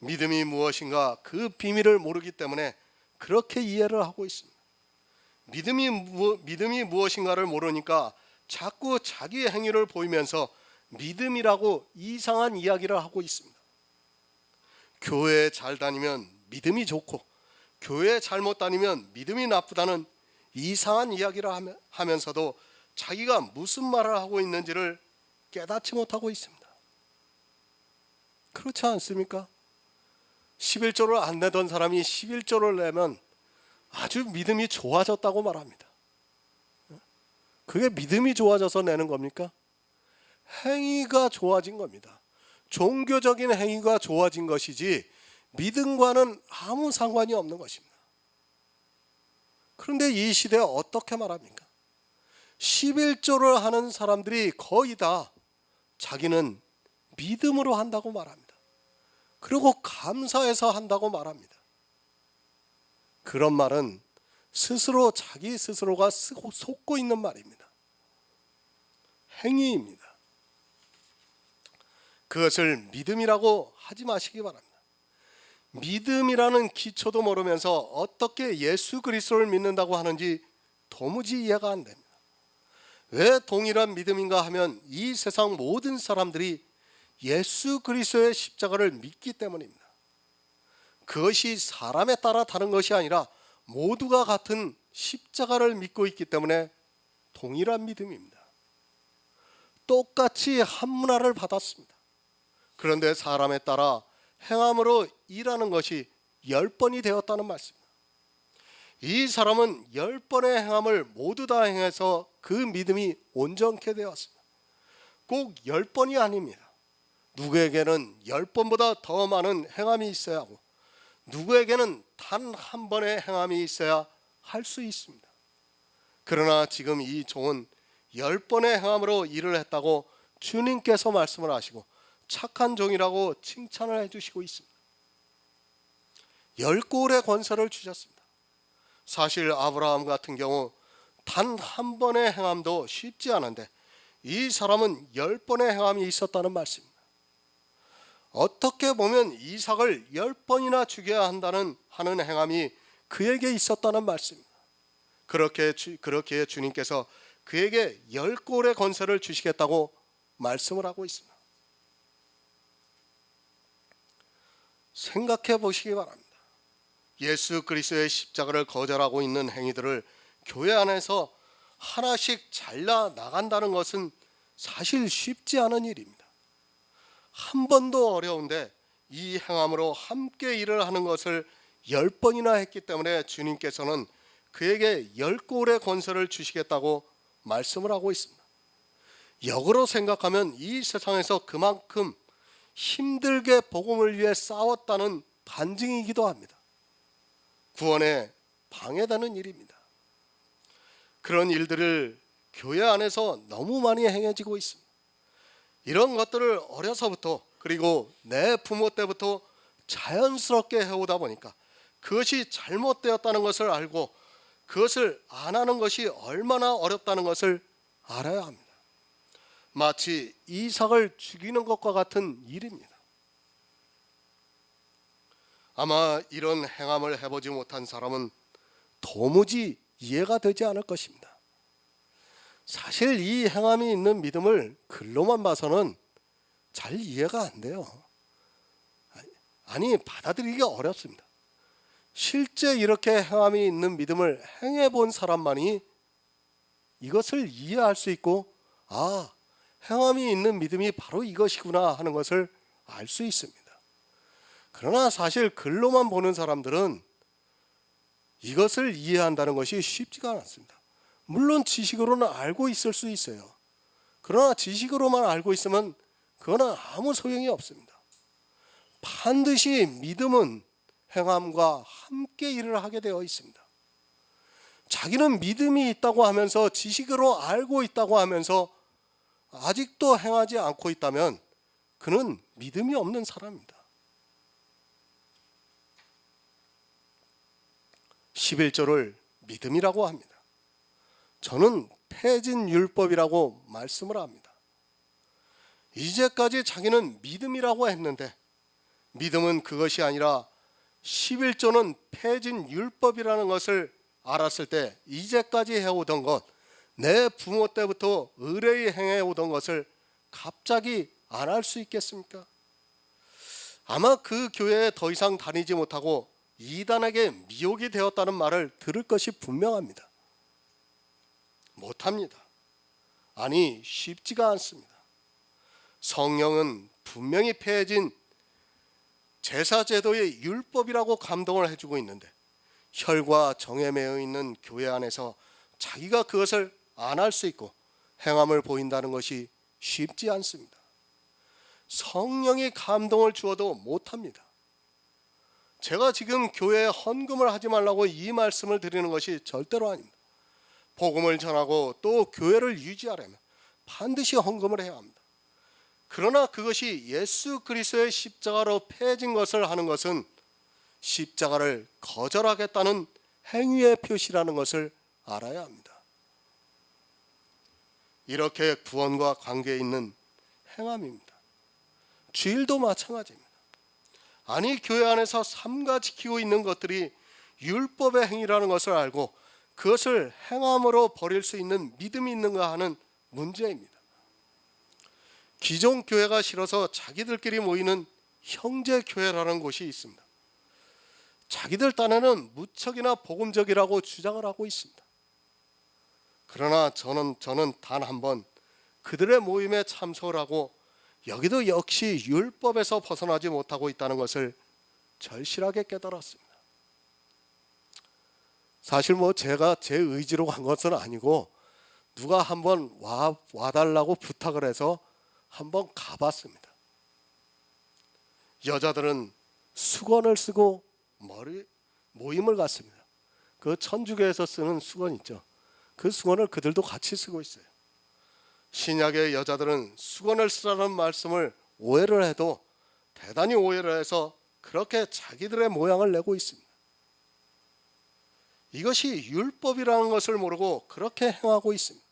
믿음이 무엇인가 그 비밀을 모르기 때문에 그렇게 이해를 하고 있습니다. 믿음이 무엇인가를 모르니까 자꾸 자기의 행위를 보이면서 믿음이라고 이상한 이야기를 하고 있습니다. 교회에 잘 다니면 믿음이 좋고 교회에 잘못 다니면 믿음이 나쁘다는 이상한 이야기를 하면서도 자기가 무슨 말을 하고 있는지를 깨닫지 못하고 있습니다. 그렇지 않습니까? 11조를 안 내던 사람이 11조를 내면 아주 믿음이 좋아졌다고 말합니다. 그게 믿음이 좋아져서 내는 겁니까? 행위가 좋아진 겁니다. 종교적인 행위가 좋아진 것이지 믿음과는 아무 상관이 없는 것입니다. 그런데 이 시대에 어떻게 말합니까? 11조를 하는 사람들이 거의 다 자기는 믿음으로 한다고 말합니다. 그리고 감사해서 한다고 말합니다. 그런 말은 스스로 자기 스스로가 속고 있는 말입니다. 행위입니다. 그것을 믿음이라고 하지 마시기 바랍니다. 믿음이라는 기초도 모르면서 어떻게 예수 그리스도를 믿는다고 하는지 도무지 이해가 안 됩니다. 왜 동일한 믿음인가 하면 이 세상 모든 사람들이 예수 그리스도의 십자가를 믿기 때문입니다. 그것이 사람에 따라 다른 것이 아니라 모두가 같은 십자가를 믿고 있기 때문에 동일한 믿음입니다. 똑같이 한 문화를 받았습니다. 그런데 사람에 따라 행함으로 일하는 것이 10번이 되었다는 말씀입니다. 이 사람은 10번의 행함을 모두 다 행해서 그 믿음이 온전케 되었습니다. 꼭 10번이 아닙니다. 누구에게는 10번보다 더 많은 행함이 있어야 하고 누구에게는 단 한 번의 행함이 있어야 할 수 있습니다. 그러나 지금 이 종은 10번의 행함으로 일을 했다고 주님께서 말씀을 하시고 착한 종이라고 칭찬을 해주시고 있습니다. 10골의 권세를 주셨습니다. 사실 아브라함 같은 경우 단 한 번의 행함도 쉽지 않은데 이 사람은 10번의 행함이 있었다는 말씀입니다. 어떻게 보면 이삭을 10번이나 죽여야 하는 행함이 그에게 있었다는 말씀입니다. 그렇게 주님께서 그에게 10골의 권세를 주시겠다고 말씀을 하고 있습니다. 생각해 보시기 바랍니다. 예수 그리스도의 십자가를 거절하고 있는 행위들을 교회 안에서 하나씩 잘라 나간다는 것은 사실 쉽지 않은 일입니다. 한 번도 어려운데 이 행함으로 함께 일을 하는 것을 10번이나 했기 때문에 주님께서는 그에게 10골의 권세를 주시겠다고 말씀을 하고 있습니다. 역으로 생각하면 이 세상에서 그만큼 힘들게 복음을 위해 싸웠다는 반증이기도 합니다. 구원에 방해되는 일입니다. 그런 일들을 교회 안에서 너무 많이 행해지고 있습니다. 이런 것들을 어려서부터 그리고 내 부모 때부터 자연스럽게 해오다 보니까 그것이 잘못되었다는 것을 알고 그것을 안 하는 것이 얼마나 어렵다는 것을 알아야 합니다. 마치 이삭을 죽이는 것과 같은 일입니다. 아마 이런 행함을 해보지 못한 사람은 도무지 이해가 되지 않을 것입니다. 사실 이 행함이 있는 믿음을 글로만 봐서는 잘 이해가 안 돼요. 아니, 받아들이기가 어렵습니다. 실제 이렇게 행함이 있는 믿음을 행해 본 사람만이 이것을 이해할 수 있고, 아, 행함이 있는 믿음이 바로 이것이구나 하는 것을 알 수 있습니다. 그러나 사실 글로만 보는 사람들은 이것을 이해한다는 것이 쉽지가 않습니다. 물론 지식으로는 알고 있을 수 있어요. 그러나 지식으로만 알고 있으면 그거는 아무 소용이 없습니다. 반드시 믿음은 행함과 함께 일을 하게 되어 있습니다. 자기는 믿음이 있다고 하면서 지식으로 알고 있다고 하면서 아직도 행하지 않고 있다면 그는 믿음이 없는 사람입니다. 11조를 믿음이라고 합니다. 저는 폐진 율법이라고 말씀을 합니다. 이제까지 자기는 믿음이라고 했는데 믿음은 그것이 아니라 11조는 폐진 율법이라는 것을 알았을 때 이제까지 해오던 것, 내 부모 때부터 의뢰히 행해오던 것을 갑자기 안 할 수 있겠습니까? 아마 그 교회에 더 이상 다니지 못하고 이단에게 미혹이 되었다는 말을 들을 것이 분명합니다. 못합니다. 아니, 쉽지가 않습니다. 성령은 분명히 폐해진 제사제도의 율법이라고 감동을 해주고 있는데 혈과 정에 매여 있는 교회 안에서 자기가 그것을 안 할 수 있고 행함을 보인다는 것이 쉽지 않습니다. 성령이 감동을 주어도 못합니다. 제가 지금 교회에 헌금을 하지 말라고 이 말씀을 드리는 것이 절대로 아닙니다. 복음을 전하고 또 교회를 유지하려면 반드시 헌금을 해야 합니다. 그러나 그것이 예수 그리스도의 십자가로 폐해진 것을 하는 것은 십자가를 거절하겠다는 행위의 표시라는 것을 알아야 합니다. 이렇게 구원과 관계에 있는 행함입니다. 주일도 마찬가지입니다. 아니, 교회 안에서 삼가 지키고 있는 것들이 율법의 행위라는 것을 알고 그것을 행함으로 버릴 수 있는 믿음이 있는가 하는 문제입니다. 기존 교회가 싫어서 자기들끼리 모이는 형제교회라는 곳이 있습니다. 자기들 딴에는 무척이나 복음적이라고 주장을 하고 있습니다. 그러나 저는 단 한 번 그들의 모임에 참석을 하고 여기도 역시 율법에서 벗어나지 못하고 있다는 것을 절실하게 깨달았습니다. 사실 제가 제 의지로 간 것은 아니고 누가 한번 와달라고 부탁을 해서 한번 가봤습니다. 여자들은 수건을 쓰고 모임을 갔습니다. 그 천주교에서 쓰는 수건 있죠. 그 수건을 그들도 같이 쓰고 있어요. 신약의 여자들은 수건을 쓰라는 말씀을 오해를 해도 대단히 오해를 해서 그렇게 자기들의 모양을 내고 있습니다. 이것이 율법이라는 것을 모르고 그렇게 행하고 있습니다.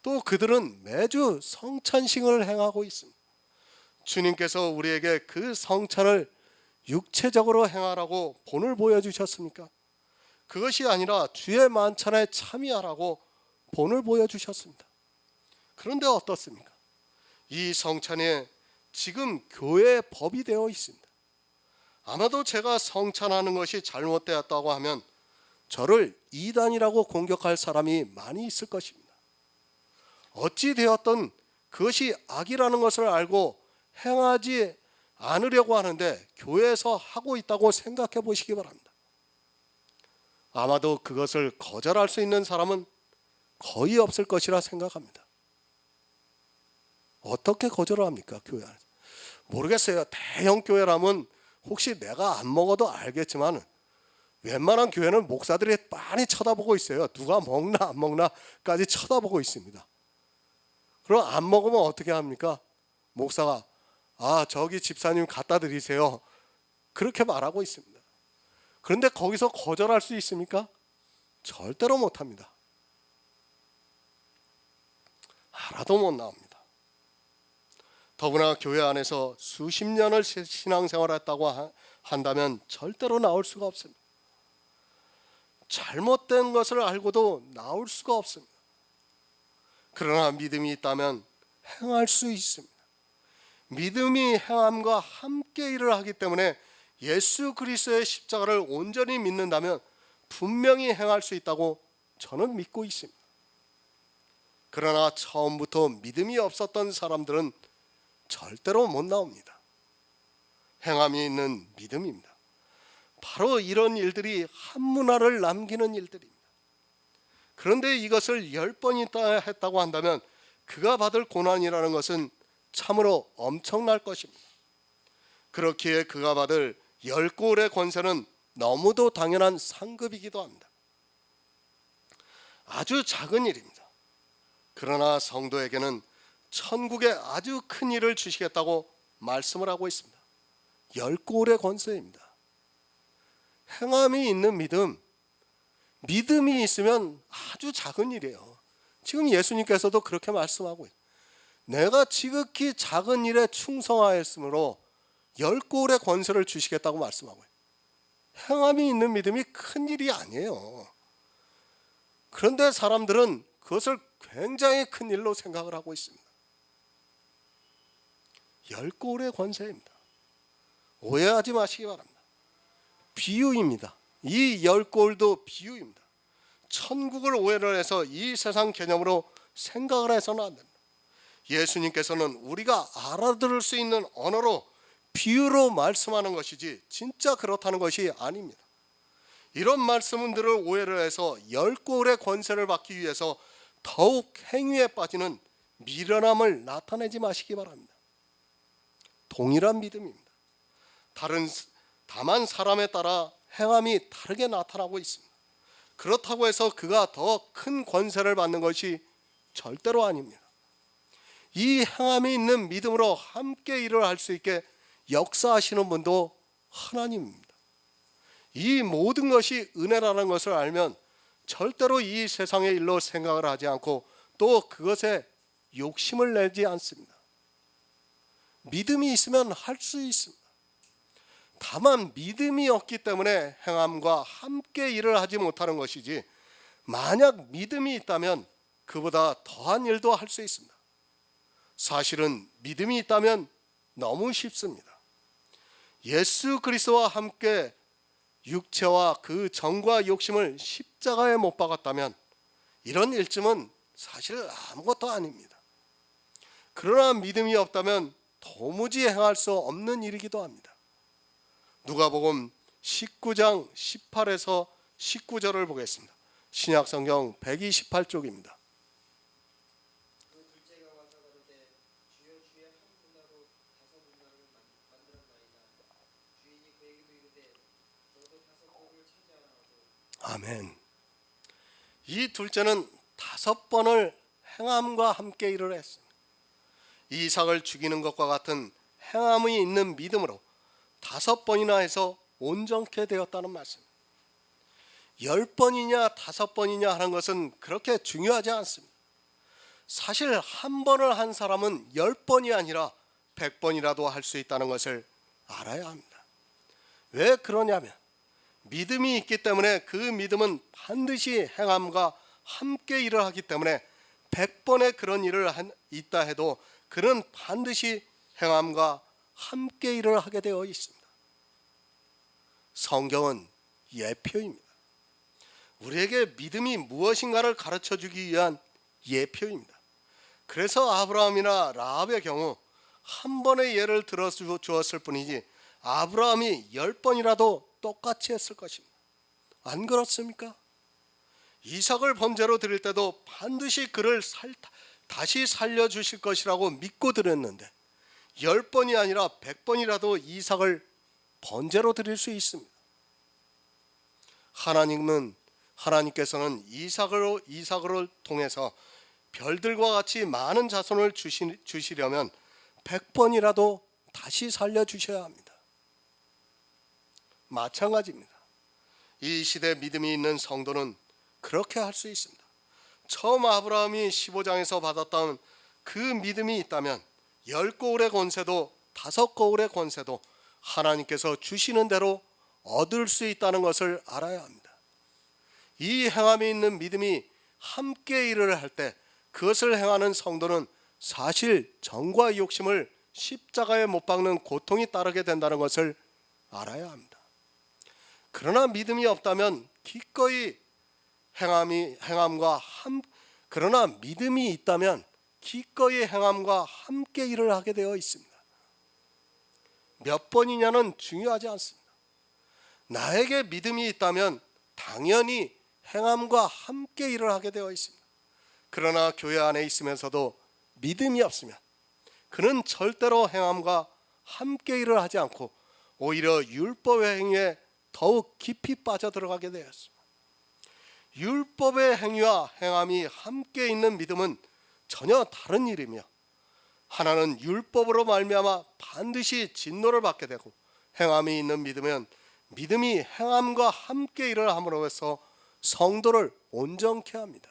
또 그들은 매주 성찬식을 행하고 있습니다. 주님께서 우리에게 그 성찬을 육체적으로 행하라고 본을 보여주셨습니까? 그것이 아니라 주의 만찬에 참여하라고 본을 보여주셨습니다. 그런데 어떻습니까? 이 성찬이 지금 교회의 법이 되어 있습니다. 아마도 제가 성찬하는 것이 잘못되었다고 하면 저를 이단이라고 공격할 사람이 많이 있을 것입니다. 어찌 되었든 그것이 악이라는 것을 알고 행하지 않으려고 하는데 교회에서 하고 있다고 생각해 보시기 바랍니다. 아마도 그것을 거절할 수 있는 사람은 거의 없을 것이라 생각합니다. 어떻게 거절을 합니까? 교회 안에서. 모르겠어요. 대형 교회라면 혹시 내가 안 먹어도 알겠지만 웬만한 교회는 목사들이 많이 쳐다보고 있어요. 누가 먹나 안 먹나까지 쳐다보고 있습니다. 그럼 안 먹으면 어떻게 합니까? 목사가 저기 집사님 갖다 드리세요. 그렇게 말하고 있습니다. 그런데 거기서 거절할 수 있습니까? 절대로 못합니다. 하나도 못 나옵니다. 더구나 교회 안에서 수십 년을 신앙생활을 했다고 한다면 절대로 나올 수가 없습니다. 잘못된 것을 알고도 나올 수가 없습니다. 그러나 믿음이 있다면 행할 수 있습니다. 믿음이 행함과 함께 일을 하기 때문에 예수 그리스도의 십자가를 온전히 믿는다면 분명히 행할 수 있다고 저는 믿고 있습니다. 그러나 처음부터 믿음이 없었던 사람들은 절대로 못 나옵니다. 행함이 있는 믿음입니다. 바로 이런 일들이 한 문화를 남기는 일들입니다. 그런데 이것을 10번 했다고 한다면 그가 받을 고난이라는 것은 참으로 엄청날 것입니다. 그렇기에 그가 받을 10골의 권세는 너무도 당연한 상급이기도 합니다. 아주 작은 일입니다. 그러나 성도에게는 천국에 아주 큰 일을 주시겠다고 말씀을 하고 있습니다. 10골의 권세입니다. 행함이 있는 믿음, 믿음이 있으면 아주 작은 일이에요. 지금 예수님께서도 그렇게 말씀하고 있어요. 내가 지극히 작은 일에 충성하였으므로 10골의 권세를 주시겠다고 말씀하고 있어요. 행함이 있는 믿음이 큰 일이 아니에요. 그런데 사람들은 그것을 굉장히 큰 일로 생각을 하고 있습니다. 10골의 권세입니다. 오해하지 마시기 바랍니다. 비유입니다. 이 10골도 비유입니다. 천국을 오해를 해서 이 세상 개념으로 생각을 해서는 안 됩니다. 예수님께서는 우리가 알아들을 수 있는 언어로 비유로 말씀하는 것이지 진짜 그렇다는 것이 아닙니다. 이런 말씀들을 오해를 해서 10골의 권세를 받기 위해서 더욱 행위에 빠지는 미련함을 나타내지 마시기 바랍니다. 동일한 믿음입니다. 다만 사람에 따라 행함이 다르게 나타나고 있습니다. 그렇다고 해서 그가 더 큰 권세를 받는 것이 절대로 아닙니다. 이 행함이 있는 믿음으로 함께 일을 할 수 있게 역사하시는 분도 하나님입니다. 이 모든 것이 은혜라는 것을 알면 절대로 이 세상의 일로 생각을 하지 않고 또 그것에 욕심을 내지 않습니다. 믿음이 있으면 할 수 있습니다. 다만 믿음이 없기 때문에 행함과 함께 일을 하지 못하는 것이지, 만약 믿음이 있다면 그보다 더한 일도 할 수 있습니다. 사실은 믿음이 있다면 너무 쉽습니다. 예수 그리스도와 함께 육체와 그 정과 욕심을 십자가에 못 박았다면 이런 일쯤은 사실 아무것도 아닙니다. 그러나 믿음이 없다면 도무지 행할 수 없는 일이기도 합니다. 누가복음 19장 18에서 19절을 보겠습니다. 신약성경 128쪽입니다. 아멘. 이 둘째는 5번을 행함과 함께 일을 했습니다. 이삭을 죽이는 것과 같은 행함이 있는 믿음으로 5번이나 해서 온전케 되었다는 말씀. 10번이냐 5번이냐 하는 것은 그렇게 중요하지 않습니다. 사실 한 번을 한 사람은 10번이 아니라 100번이라도 할 수 있다는 것을 알아야 합니다. 왜 그러냐면 믿음이 있기 때문에 그 믿음은 반드시 행함과 함께 일을 하기 때문에 100번의 그런 일을 있다 해도 그는 반드시 행함과 함께 일을 하게 되어 있습니다. 성경은 예표입니다. 우리에게 믿음이 무엇인가를 가르쳐 주기 위한 예표입니다. 그래서 아브라함이나 라합의 경우 한 번의 예를 들어 주었을 뿐이지 아브라함이 10번이라도 똑같이 했을 것입니다. 안 그렇습니까? 이삭을 번제로 드릴 때도 반드시 그를 다시 살려주실 것이라고 믿고 드렸는데 10번이 아니라 100번이라도 이삭을 번제로 드릴 수 있습니다. 하나님께서는 이삭으로 통해서 별들과 같이 많은 자손을 주시려면 100번이라도 다시 살려주셔야 합니다. 마찬가지입니다. 이 시대 믿음이 있는 성도는 그렇게 할 수 있습니다. 처음 아브라함이 15장에서 받았던 그 믿음이 있다면 10거울의 권세도 5거울의 권세도 하나님께서 주시는 대로 얻을 수 있다는 것을 알아야 합니다. 이 행함이 있는 믿음이 함께 일을 할 때 그것을 행하는 성도는 사실 정과 욕심을 십자가에 못 박는 고통이 따르게 된다는 것을 알아야 합니다. 그러나 믿음이 없다면 기꺼이 그러나 믿음이 있다면 기꺼이 행함과 함께 일을 하게 되어 있습니다. 몇 번이냐는 중요하지 않습니다. 나에게 믿음이 있다면 당연히 행함과 함께 일을 하게 되어 있습니다. 그러나 교회 안에 있으면서도 믿음이 없으면 그는 절대로 행함과 함께 일을 하지 않고 오히려 율법의 행위에 더욱 깊이 빠져들어가게 되었습니다. 율법의 행위와 행함이 함께 있는 믿음은 전혀 다른 일이며, 하나는 율법으로 말미암아 반드시 진노를 받게 되고, 행함이 있는 믿음은 믿음이 행함과 함께 일을 함으로써 성도를 온전케 합니다.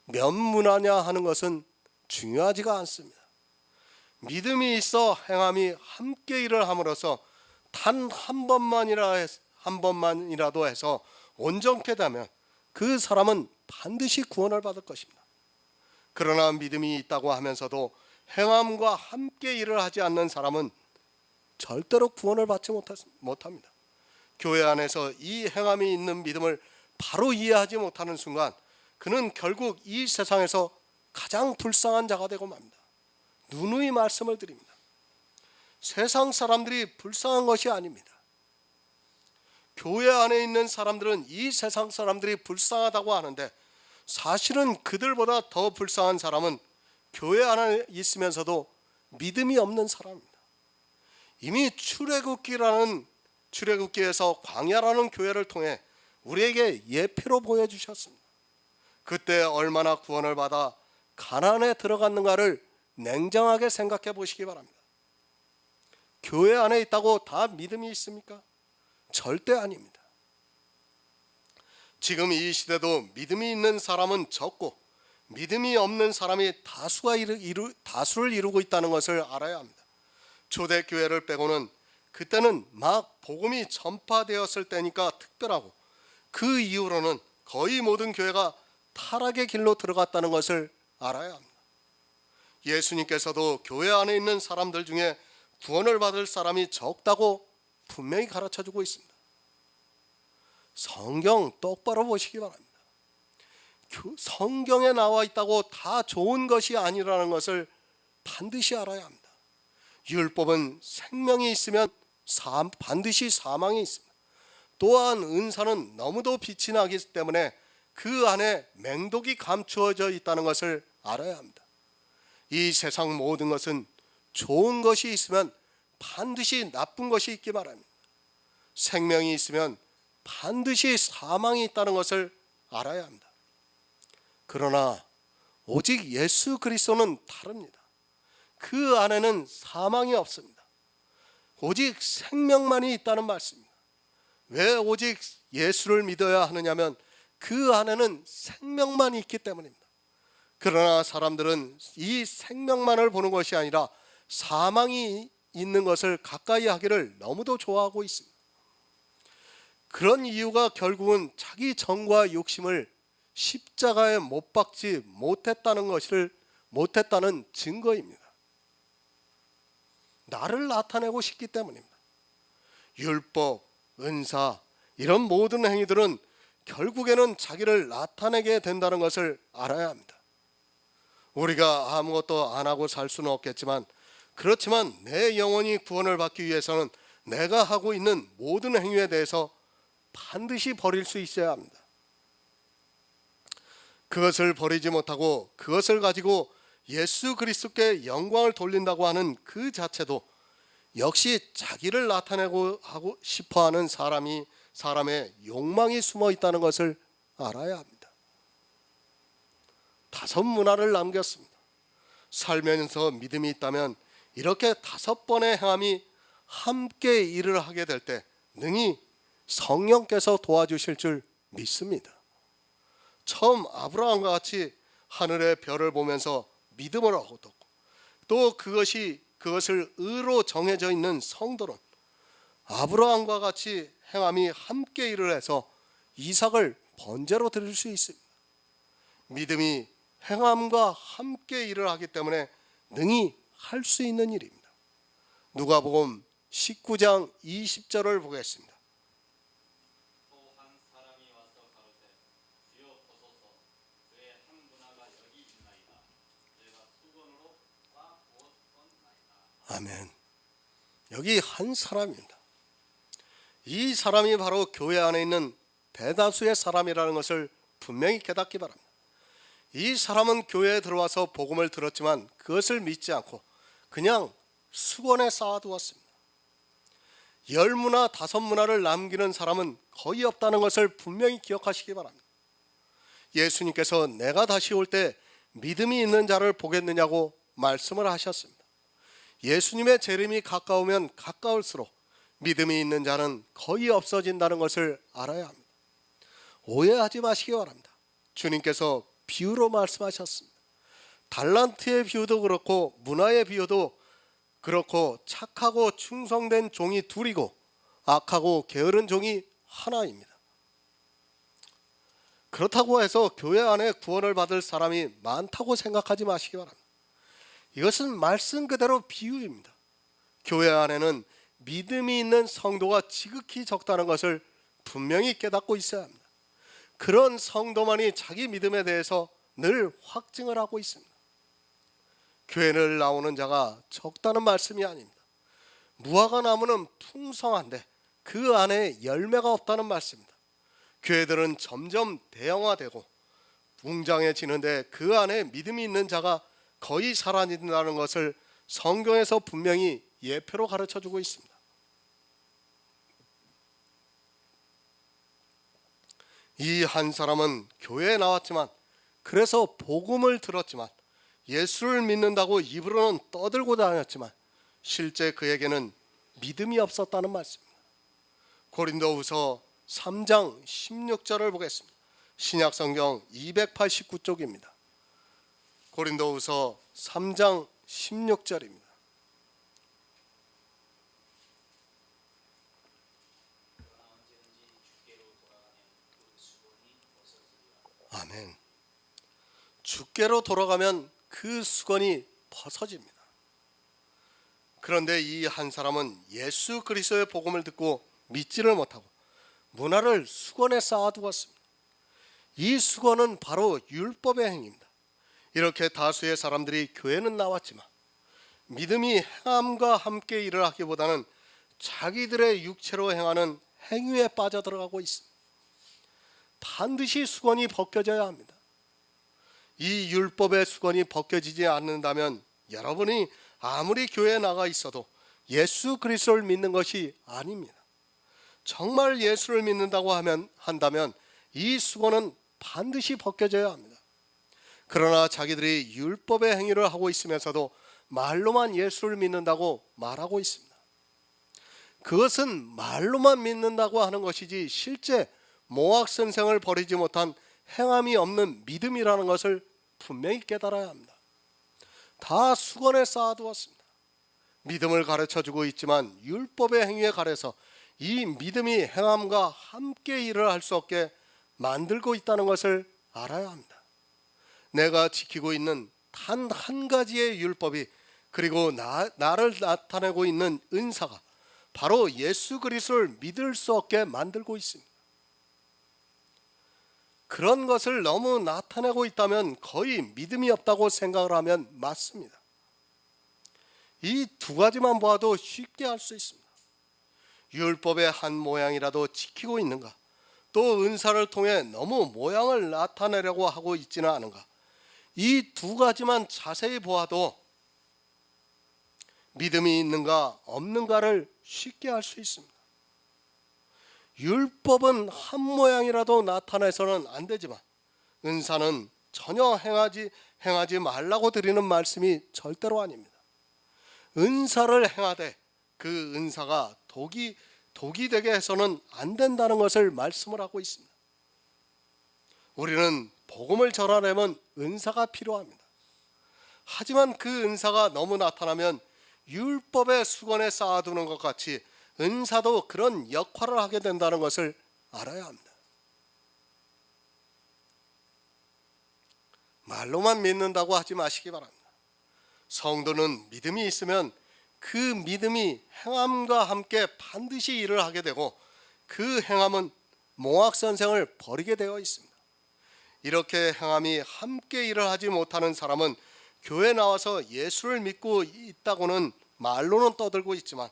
몇 문화냐 하는 것은 중요하지가 않습니다. 믿음이 있어 행함이 함께 일을 함으로써 단 한 번만이라도 해서 온전케 되면 그 사람은 반드시 구원을 받을 것입니다. 그러나 믿음이 있다고 하면서도 행함과 함께 일을 하지 않는 사람은 절대로 구원을 받지 못합니다. 교회 안에서 이 행함이 있는 믿음을 바로 이해하지 못하는 순간 그는 결국 이 세상에서 가장 불쌍한 자가 되고 맙니다. 누누이 말씀을 드립니다. 세상 사람들이 불쌍한 것이 아닙니다. 교회 안에 있는 사람들은 이 세상 사람들이 불쌍하다고 하는데 사실은 그들보다 더 불쌍한 사람은 교회 안에 있으면서도 믿음이 없는 사람입니다. 이미 출애굽기에서 광야라는 교회를 통해 우리에게 예표로 보여주셨습니다. 그때 얼마나 구원을 받아 가나안에 들어갔는가를 냉정하게 생각해 보시기 바랍니다. 교회 안에 있다고 다 믿음이 있습니까? 절대 아닙니다. 지금 이 시대도 믿음이 있는 사람은 적고 믿음이 없는 사람이 다수를 이루고 있다는 것을 알아야 합니다. 초대교회를 빼고는 그때는 막 복음이 전파되었을 때니까 특별하고 그 이후로는 거의 모든 교회가 타락의 길로 들어갔다는 것을 알아야 합니다. 예수님께서도 교회 안에 있는 사람들 중에 구원을 받을 사람이 적다고 분명히 가르쳐주고 있습니다. 성경 똑바로 보시기 바랍니다. 성경에 나와 있다고 다 좋은 것이 아니라는 것을 반드시 알아야 합니다. 율법은 생명이 있으면 반드시 사망이 있습니다. 또한 은사는 너무도 빛이 나기 때문에 그 안에 맹독이 감추어져 있다는 것을 알아야 합니다. 이 세상 모든 것은 좋은 것이 있으면 반드시 나쁜 것이 있기 바랍니다. 생명이 있으면 반드시 사망이 있다는 것을 알아야 합니다. 그러나 오직 예수 그리스도는 다릅니다. 그 안에는 사망이 없습니다. 오직 생명만이 있다는 말씀입니다. 왜 오직 예수를 믿어야 하느냐면 그 안에는 생명만이 있기 때문입니다. 그러나 사람들은 이 생명만을 보는 것이 아니라 사망이 있는 것을 가까이 하기를 너무도 좋아하고 있습니다. 그런 이유가 결국은 자기 정과 욕심을 십자가에 못 박지 못했다는 증거입니다. 나를 나타내고 싶기 때문입니다. 율법, 은사 이런 모든 행위들은 결국에는 자기를 나타내게 된다는 것을 알아야 합니다. 우리가 아무것도 안 하고 살 수는 없겠지만 그렇지만 내 영혼이 구원을 받기 위해서는 내가 하고 있는 모든 행위에 대해서 반드시 버릴 수 있어야 합니다. 그것을 버리지 못하고 그것을 가지고 예수 그리스도께 영광을 돌린다고 하는 그 자체도 역시 자기를 나타내고 하고 싶어하는 사람의 욕망이 숨어 있다는 것을 알아야 합니다. 5 문화를 남겼습니다. 살면서 믿음이 있다면 이렇게 5번의 행함이 함께 일을 하게 될 때 능히 성령께서 도와주실 줄 믿습니다. 처음 아브라함과 같이 하늘의 별을 보면서 믿음을 얻었고 또 그것을 의로 정해져 있는 성도는 아브라함과 같이 행함이 함께 일을 해서 이삭을 번제로 드릴 수 있습니다. 믿음이 행함과 함께 일을 하기 때문에 능히 할 수 있는 일입니다. 누가복음 19장 20절을 보겠습니다. 아멘. 여기 한 사람입니다. 이 사람이 바로 교회 안에 있는 대다수의 사람이라는 것을 분명히 깨닫기 바랍니다. 이 사람은 교회에 들어와서 복음을 들었지만 그것을 믿지 않고 그냥 수건에 쌓아두었습니다. 10문화 5문화를 남기는 사람은 거의 없다는 것을 분명히 기억하시기 바랍니다. 예수님께서 내가 다시 올 때 믿음이 있는 자를 보겠느냐고 말씀을 하셨습니다. 예수님의 재림이 가까우면 가까울수록 믿음이 있는 자는 거의 없어진다는 것을 알아야 합니다. 오해하지 마시기 바랍니다. 주님께서 비유로 말씀하셨습니다. 달란트의 비유도 그렇고 문화의 비유도 그렇고 착하고 충성된 종이 둘이고 악하고 게으른 종이 하나입니다. 그렇다고 해서 교회 안에 구원을 받을 사람이 많다고 생각하지 마시기 바랍니다. 이것은 말씀 그대로 비유입니다. 교회 안에는 믿음이 있는 성도가 지극히 적다는 것을 분명히 깨닫고 있어야 합니다. 그런 성도만이 자기 믿음에 대해서 늘 확증을 하고 있습니다. 교회를 나오는 자가 적다는 말씀이 아닙니다. 무화과 나무는 풍성한데 그 안에 열매가 없다는 말씀입니다. 교회들은 점점 대형화되고 웅장해지는데 그 안에 믿음이 있는 자가 거의 사라진다는 것을 성경에서 분명히 예표로 가르쳐주고 있습니다. 이 한 사람은 교회에 나왔지만, 그래서 복음을 들었지만, 예수를 믿는다고 입으로는 떠들고 다녔지만 실제 그에게는 믿음이 없었다는 말씀입니다. 고린도후서 3장 16절을 보겠습니다. 신약성경 289쪽입니다. 고린도후서 3장 16절입니다. 아멘. 주께로 돌아가면 그 수건이 벗어집니다. 그런데 이 한 사람은 예수 그리스도의 복음을 듣고 믿지를 못하고 문화를 수건에 쌓아두었습니다. 이 수건은 바로 율법의 행위입니다. 이렇게 다수의 사람들이 교회는 나왔지만 믿음이 행함과 함께 일을 하기보다는 자기들의 육체로 행하는 행위에 빠져들어가고 있습니다. 반드시 수건이 벗겨져야 합니다. 이 율법의 수건이 벗겨지지 않는다면 여러분이 아무리 교회에 나가 있어도 예수 그리스도를 믿는 것이 아닙니다. 정말 예수를 믿는다고 한다면 이 수건은 반드시 벗겨져야 합니다. 그러나 자기들이 율법의 행위를 하고 있으면서도 말로만 예수를 믿는다고 말하고 있습니다. 그것은 말로만 믿는다고 하는 것이지 실제 모학선생을 버리지 못한 행함이 없는 믿음이라는 것을 분명히 깨달아야 합니다. 다 수건에 쌓아두었습니다. 믿음을 가르쳐주고 있지만 율법의 행위에 가려서 이 믿음이 행함과 함께 일을 할 수 없게 만들고 있다는 것을 알아야 합니다. 내가 지키고 있는 단 한 가지의 율법이, 그리고 나를 나타내고 있는 은사가 바로 예수 그리스도를 믿을 수 없게 만들고 있습니다. 그런 것을 너무 나타내고 있다면 거의 믿음이 없다고 생각을 하면 맞습니다. 이 두 가지만 보아도 쉽게 알 수 있습니다. 율법의 한 모양이라도 지키고 있는가, 또 은사를 통해 너무 모양을 나타내려고 하고 있지는 않은가, 이 두 가지만 자세히 보아도 믿음이 있는가 없는가를 쉽게 알 수 있습니다. 율법은 한 모양이라도 나타내서는 안 되지만 은사는 전혀 행하지 말라고 드리는 말씀이 절대로 아닙니다. 은사를 행하되 그 은사가 독이 되게 해서는 안 된다는 것을 말씀을 하고 있습니다. 우리는 복음을 전하려면 은사가 필요합니다. 하지만 그 은사가 너무 나타나면 율법의 수건에 쌓아두는 것 같이 은사도 그런 역할을 하게 된다는 것을 알아야 합니다. 말로만 믿는다고 하지 마시기 바랍니다. 성도는 믿음이 있으면 그 믿음이 행함과 함께 반드시 일을 하게 되고 그 행함은 모학선생을 버리게 되어 있습니다. 이렇게 행함이 함께 일을 하지 못하는 사람은 교회 나와서 예수를 믿고 있다고는 말로는 떠들고 있지만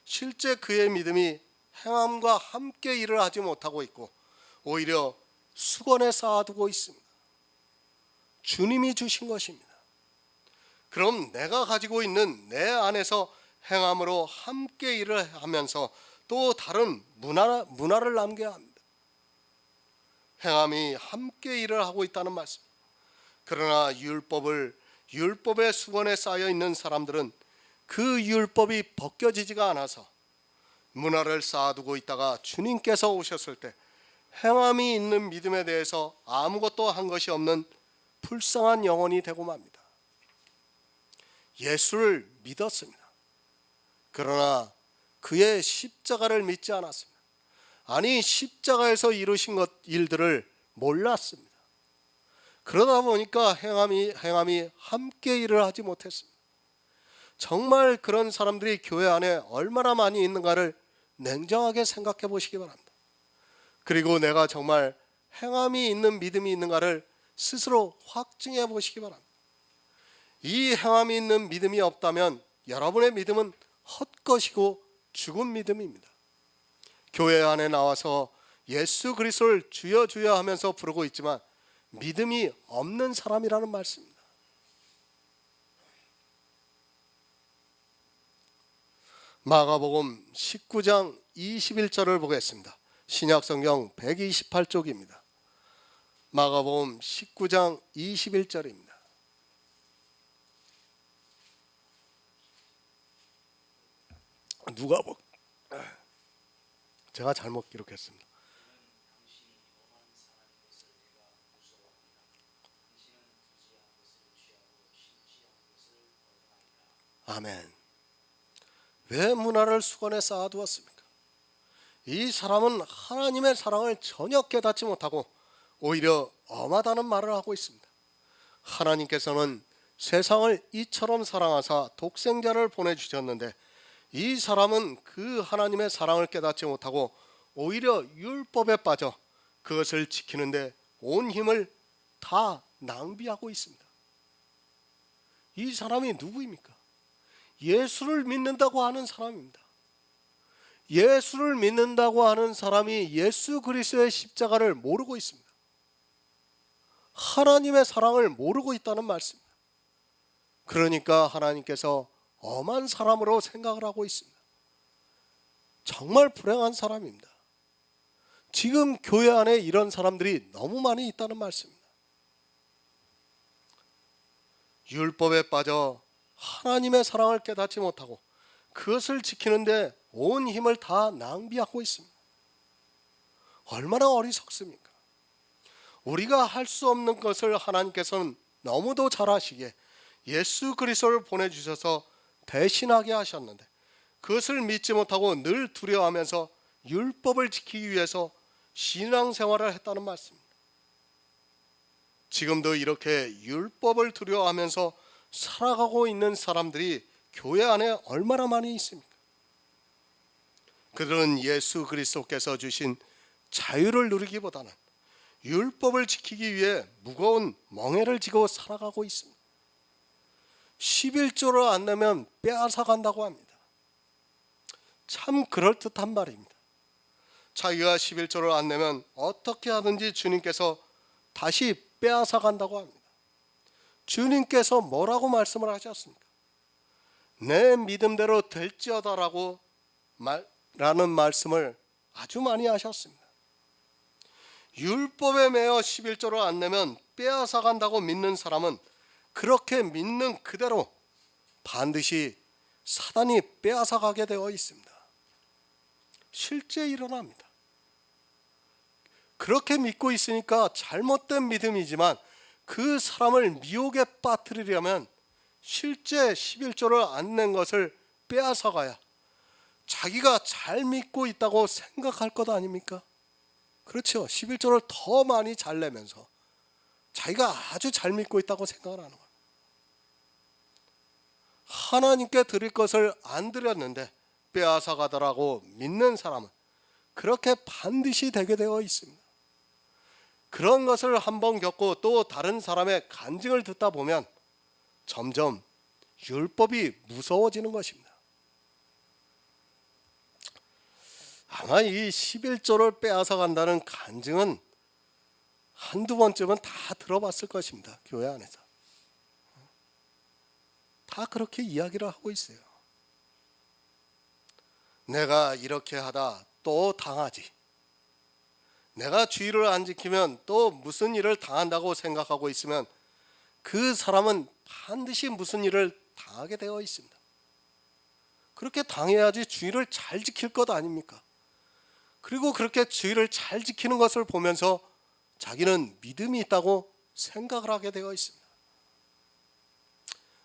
실제 그의 믿음이 행함과 함께 일을 하지 못하고 있고 오히려 수건에 쌓아두고 있습니다. 주님이 주신 것입니다. 그럼 내가 가지고 있는 내 안에서 행함으로 함께 일을 하면서 또 다른 문화를 남겨야 합니다. 행함이 함께 일을 하고 있다는 말씀. 그러나 율법의 수건에 쌓여 있는 사람들은 그 율법이 벗겨지지가 않아서 문화를 쌓아두고 있다가 주님께서 오셨을 때 행함이 있는 믿음에 대해서 아무것도 한 것이 없는 불쌍한 영혼이 되고 맙니다. 예수를 믿었습니다. 그러나 그의 십자가를 믿지 않았습니다. 아니, 십자가에서 이루신 일들을 몰랐습니다. 그러다 보니까 행함이 함께 일을 하지 못했습니다. 정말 그런 사람들이 교회 안에 얼마나 많이 있는가를 냉정하게 생각해 보시기 바랍니다. 그리고 내가 정말 행함이 있는 믿음이 있는가를 스스로 확증해 보시기 바랍니다. 이 행함이 있는 믿음이 없다면 여러분의 믿음은 헛것이고 죽은 믿음입니다. 교회 안에 나와서 예수 그리스도를 주여 주여 하면서 부르고 있지만 믿음이 없는 사람이라는 말씀입니다. 마가복음 19장 21절을 보겠습니다. 신약성경 128쪽입니다. 마가복음 19장 21절입니다. 제가 잘못 기록했습니다. 아멘. 왜 문화를 수건에 쌓아두었습니까? 이 사람은 하나님의 사랑을 전혀 깨닫지 못하고 오히려 엄하다는 말을 하고 있습니다. 하나님께서는 세상을 이처럼 사랑하사 독생자를 보내주셨는데 이 사람은 그 하나님의 사랑을 깨닫지 못하고 오히려 율법에 빠져 그것을 지키는데 온 힘을 다 낭비하고 있습니다. 이 사람이 누구입니까? 예수를 믿는다고 하는 사람입니다. 예수를 믿는다고 하는 사람이 예수 그리스도의 십자가를 모르고 있습니다. 하나님의 사랑을 모르고 있다는 말씀입니다. 그러니까 하나님께서 엄한 사람으로 생각을 하고 있습니다. 정말 불행한 사람입니다. 지금 교회 안에 이런 사람들이 너무 많이 있다는 말씀입니다. 율법에 빠져 하나님의 사랑을 깨닫지 못하고 그것을 지키는데 온 힘을 다 낭비하고 있습니다. 얼마나 어리석습니까? 우리가 할 수 없는 것을 하나님께서는 너무도 잘하시기에 예수 그리스도를 보내주셔서 대신하게 하셨는데 그것을 믿지 못하고 늘 두려워하면서 율법을 지키기 위해서 신앙생활을 했다는 말씀입니다. 지금도 이렇게 율법을 두려워하면서 살아가고 있는 사람들이 교회 안에 얼마나 많이 있습니까? 그들은 예수 그리스도께서 주신 자유를 누리기보다는 율법을 지키기 위해 무거운 멍에를 지고 살아가고 있습니다. 11조를 안 내면 빼앗아 간다고 합니다. 참 그럴듯한 말입니다. 자기가 11조를 안 내면 어떻게 하든지 주님께서 다시 빼앗아 간다고 합니다. 주님께서 뭐라고 말씀을 하셨습니까? 내 믿음대로 될지어다라고 라는 말씀을 아주 많이 하셨습니다. 율법에 매여 11조를 안 내면 빼앗아 간다고 믿는 사람은 그렇게 믿는 그대로 반드시 사단이 빼앗아 가게 되어 있습니다. 실제 일어납니다. 그렇게 믿고 있으니까 잘못된 믿음이지만 그 사람을 미혹에 빠뜨리려면 실제 11조를 안 낸 것을 빼앗아 가야 자기가 잘 믿고 있다고 생각할 것 아닙니까? 그렇죠. 11조를 더 많이 잘 내면서 자기가 아주 잘 믿고 있다고 생각을 하는 거예요. 하나님께 드릴 것을 안 드렸는데 빼앗아 가더라고 믿는 사람은 그렇게 반드시 되게 되어 있습니다. 그런 것을 한번 겪고 또 다른 사람의 간증을 듣다 보면 점점 율법이 무서워지는 것입니다. 아마 이 11조를 빼앗아 간다는 간증은 한두 번쯤은 다 들어봤을 것입니다. 교회 안에서 다 그렇게 이야기를 하고 있어요. 내가 이렇게 하다 또 당하지, 내가 주의를 안 지키면 또 무슨 일을 당한다고 생각하고 있으면 그 사람은 반드시 무슨 일을 당하게 되어 있습니다. 그렇게 당해야지 주의를 잘 지킬 것 아닙니까? 그리고 그렇게 주의를 잘 지키는 것을 보면서 자기는 믿음이 있다고 생각을 하게 되어 있습니다.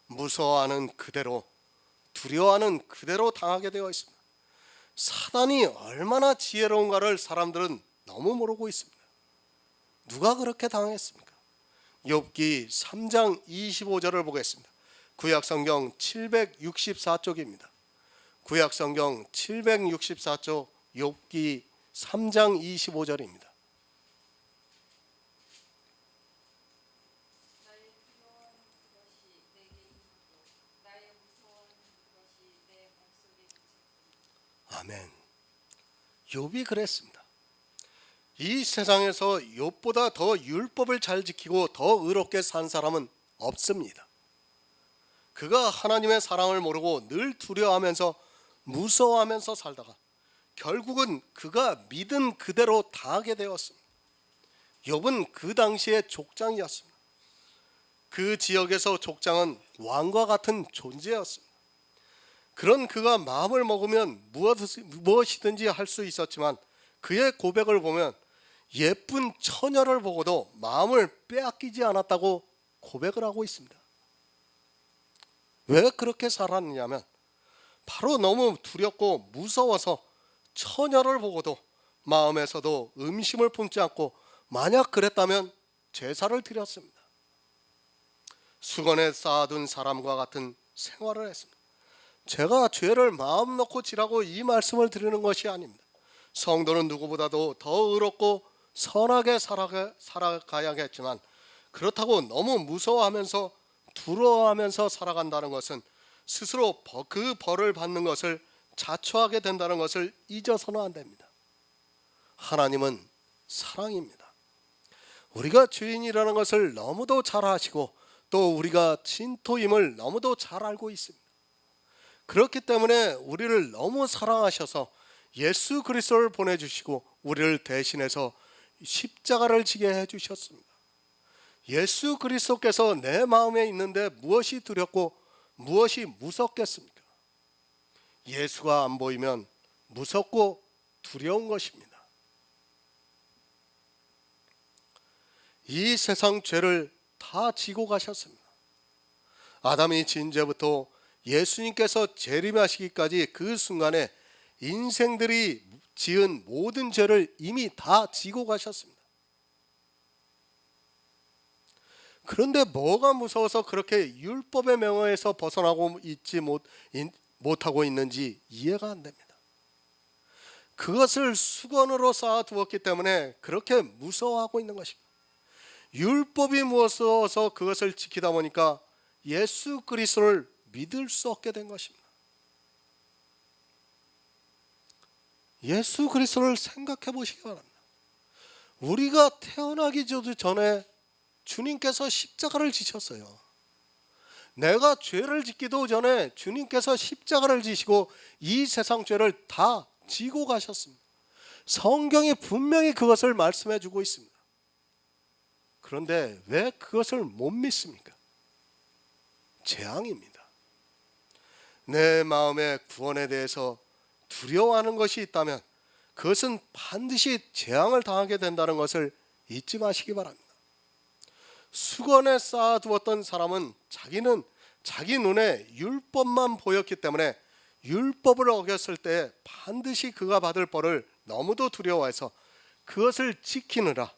무서워하는 그대로, 두려워하는 그대로 당하게 되어 있습니다. 사단이 얼마나 지혜로운가를 사람들은 너무 모르고 있습니다. 누가 그렇게 당했습니까? 욥기 3장 25절을 보겠습니다. 구약성경 764쪽입니다. 구약성경 764쪽 욥기 3장 25절입니다. 아멘. 욥이 그랬습니다. 이 세상에서 욥보다 더 율법을 잘 지키고 더 의롭게 산 사람은 없습니다. 그가 하나님의 사랑을 모르고 늘 두려워하면서 무서워하면서 살다가 결국은 그가 믿은 그대로 당하게 되었습니다. 욥은 그 당시에 족장이었습니다. 그 지역에서 족장은 왕과 같은 존재였습니다. 그런 그가 마음을 먹으면 무엇이든지 할 수 있었지만 그의 고백을 보면 예쁜 처녀를 보고도 마음을 빼앗기지 않았다고 고백을 하고 있습니다. 왜 그렇게 살았느냐면 바로 너무 두렵고 무서워서 처녀를 보고도 마음에서도 음심을 품지 않고 만약 그랬다면 제사를 드렸습니다. 수건에 쌓아둔 사람과 같은 생활을 했습니다. 제가 죄를 마음 놓고 지라고 이 말씀을 드리는 것이 아닙니다. 성도는 누구보다도 더 의롭고 선하게 살아가야겠지만 그렇다고 너무 무서워하면서 두려워하면서 살아간다는 것은 스스로 그 벌을 받는 것을 자초하게 된다는 것을 잊어서는 안 됩니다. 하나님은 사랑입니다. 우리가 죄인이라는 것을 너무도 잘 아시고 또 우리가 진토임을 너무도 잘 알고 있습니다. 그렇기 때문에 우리를 너무 사랑하셔서 예수 그리스도를 보내주시고 우리를 대신해서 십자가를 지게 해주셨습니다. 예수 그리스도께서 내 마음에 있는데 무엇이 두렵고 무엇이 무섭겠습니까? 예수가 안 보이면 무섭고 두려운 것입니다. 이 세상 죄를 다 지고 가셨습니다. 아담이 진죄부터 예수님께서 재림하시기까지 그 순간에 인생들이 지은 모든 죄를 이미 다 지고 가셨습니다. 그런데 뭐가 무서워서 그렇게 율법의 명예에서 벗어나고 있지 못하고 있는지 이해가 안 됩니다. 그것을 수건으로 쌓아두었기 때문에 그렇게 무서워하고 있는 것입니다. 율법이 무서워서 그것을 지키다 보니까 예수 그리스도를 믿을 수 없게 된 것입니다. 예수 그리스도를 생각해 보시기 바랍니다. 우리가 태어나기 전에 주님께서 십자가를 지셨어요. 내가 죄를 짓기도 전에 주님께서 십자가를 지시고 이 세상 죄를 다 지고 가셨습니다. 성경이 분명히 그것을 말씀해 주고 있습니다. 그런데 왜 그것을 못 믿습니까? 재앙입니다. 내 마음의 구원에 대해서 두려워하는 것이 있다면 그것은 반드시 재앙을 당하게 된다는 것을 잊지 마시기 바랍니다. 수건에 쌓아두었던 사람은 자기는 자기 눈에 율법만 보였기 때문에 율법을 어겼을 때 반드시 그가 받을 벌을 너무도 두려워해서 그것을 지키느라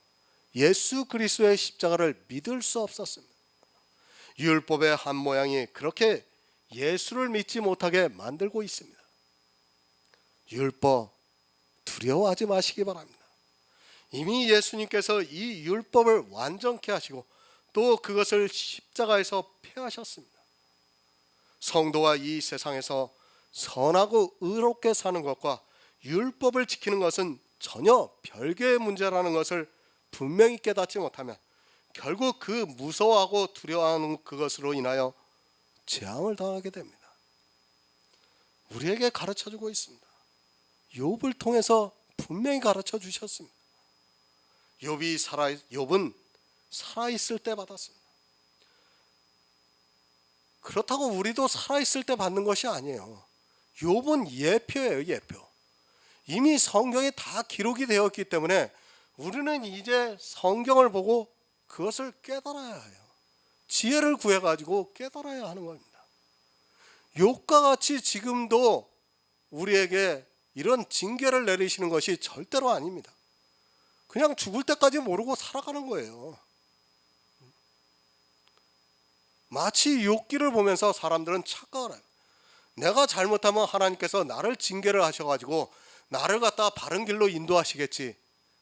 예수 그리스도의 십자가를 믿을 수 없었습니다. 율법의 한 모양이 그렇게 예수를 믿지 못하게 만들고 있습니다. 율법 두려워하지 마시기 바랍니다. 이미 예수님께서 이 율법을 완전케 하시고 또 그것을 십자가에서 폐하셨습니다. 성도와 이 세상에서 선하고 의롭게 사는 것과 율법을 지키는 것은 전혀 별개의 문제라는 것을 분명히 깨닫지 못하면 결국 그 무서워하고 두려워하는 그것으로 인하여 재앙을 당하게 됩니다. 우리에게 가르쳐주고 있습니다. 욥을 통해서 분명히 가르쳐 주셨습니다. 욥은 살아있을 때 받았습니다. 그렇다고 우리도 살아있을 때 받는 것이 아니에요. 욥은 예표예요, 예표. 이미 성경에 다 기록이 되었기 때문에 우리는 이제 성경을 보고 그것을 깨달아야 해요. 지혜를 구해가지고 깨달아야 하는 겁니다. 욥과 같이 지금도 우리에게 이런 징계를 내리시는 것이 절대로 아닙니다. 그냥 죽을 때까지 모르고 살아가는 거예요. 마치 욥기를 보면서 사람들은 착각을 해요. 내가 잘못하면 하나님께서 나를 징계를 하셔가지고 나를 갖다 바른 길로 인도하시겠지.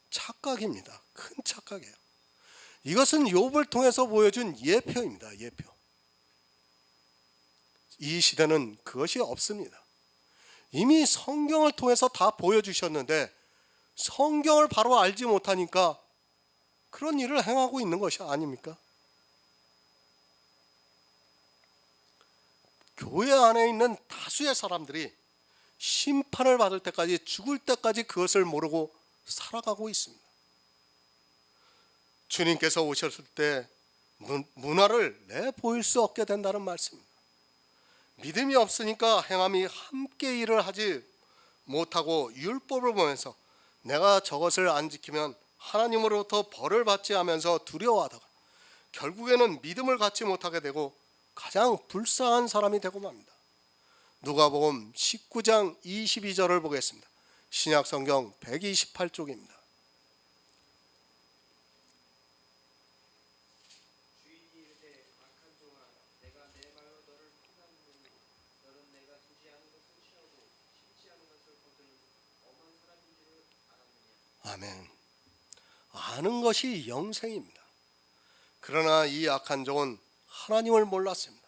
착각입니다. 큰 착각이에요. 이것은 욥을 통해서 보여준 예표입니다. 예표. 이 시대는 그것이 없습니다. 이미 성경을 통해서 다 보여주셨는데 성경을 바로 알지 못하니까 그런 일을 행하고 있는 것이 아닙니까? 교회 안에 있는 다수의 사람들이 심판을 받을 때까지, 죽을 때까지 그것을 모르고 살아가고 있습니다. 주님께서 오셨을 때 문화를 내보일 수 없게 된다는 말씀입니다. 믿음이 없으니까 행함이 함께 일을 하지 못하고 율법을 보면서 내가 저것을 안 지키면 하나님으로부터 벌을 받지 하면서 두려워하다가 결국에는 믿음을 갖지 못하게 되고 가장 불쌍한 사람이 되고 맙니다. 누가복음 19장 22절을 보겠습니다. 신약성경 128쪽입니다. 아멘. 아는 것이 영생입니다. 그러나 이 악한 종은 하나님을 몰랐습니다.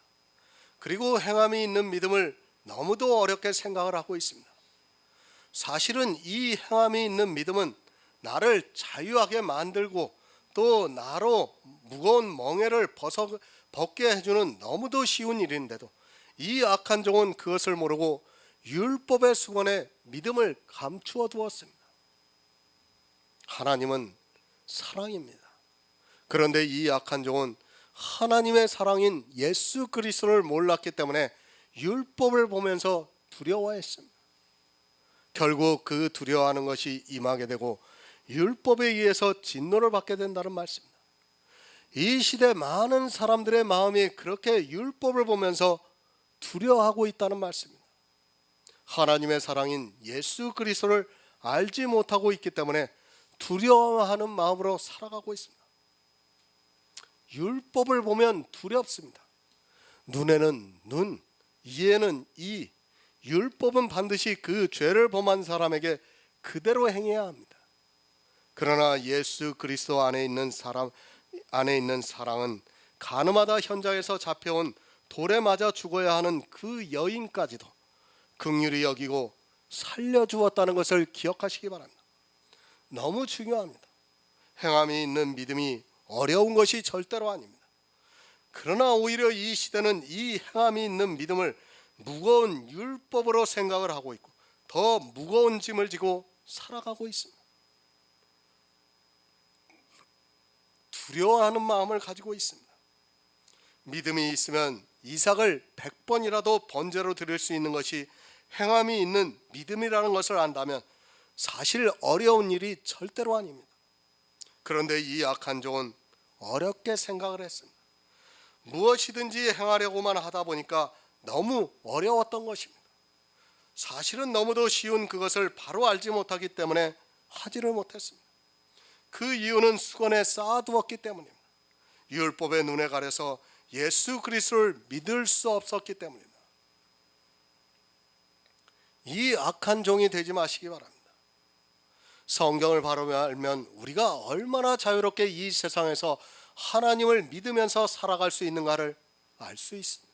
그리고 행함이 있는 믿음을 너무도 어렵게 생각을 하고 있습니다. 사실은 이 행함이 있는 믿음은 나를 자유하게 만들고 또 나로 무거운 멍에를 벗게 해주는 너무도 쉬운 일인데도 이 악한 종은 그것을 모르고 율법의 수건에 믿음을 감추어 두었습니다. 하나님은 사랑입니다. 그런데 이 악한 종은 하나님의 사랑인 예수 그리스도를 몰랐기 때문에 율법을 보면서 두려워했습니다. 결국 그 두려워하는 것이 임하게 되고 율법에 의해서 진노를 받게 된다는 말씀입니다. 이 시대 많은 사람들의 마음이 그렇게 율법을 보면서 두려워하고 있다는 말씀입니다. 하나님의 사랑인 예수 그리스도를 알지 못하고 있기 때문에 두려워하는 마음으로 살아가고 있습니다. 율법을 보면 두렵습니다. 눈에는 눈, 이에는 이. 율법은 반드시 그 죄를 범한 사람에게 그대로 행해야 합니다. 그러나 예수 그리스도 안에 있는 사랑은 가늠하다 현장에서 잡혀온 돌에 맞아 죽어야 하는 그 여인까지도 긍휼히 여기고 살려주었다는 것을 기억하시기 바랍니다. 너무 중요합니다. 행함이 있는 믿음이 어려운 것이 절대로 아닙니다. 그러나 오히려 이 시대는 이 행함이 있는 믿음을 무거운 율법으로 생각을 하고 있고 더 무거운 짐을 지고 살아가고 있습니다. 두려워하는 마음을 가지고 있습니다. 믿음이 있으면 이삭을 100번이라도 번제로 드릴 수 있는 것이 행함이 있는 믿음이라는 것을 안다면 사실 어려운 일이 절대로 아닙니다. 그런데 이 악한 종은 어렵게 생각을 했습니다. 무엇이든지 행하려고만 하다 보니까 너무 어려웠던 것입니다. 사실은 너무도 쉬운 그것을 바로 알지 못하기 때문에 하지를 못했습니다. 그 이유는 수건에 쌓아두었기 때문입니다. 율법의 눈에 가려서 예수 그리스도를 믿을 수 없었기 때문입니다. 이 악한 종이 되지 마시기 바랍니다. 성경을 바로 알면 우리가 얼마나 자유롭게 이 세상에서 하나님을 믿으면서 살아갈 수 있는가를 알 수 있습니다.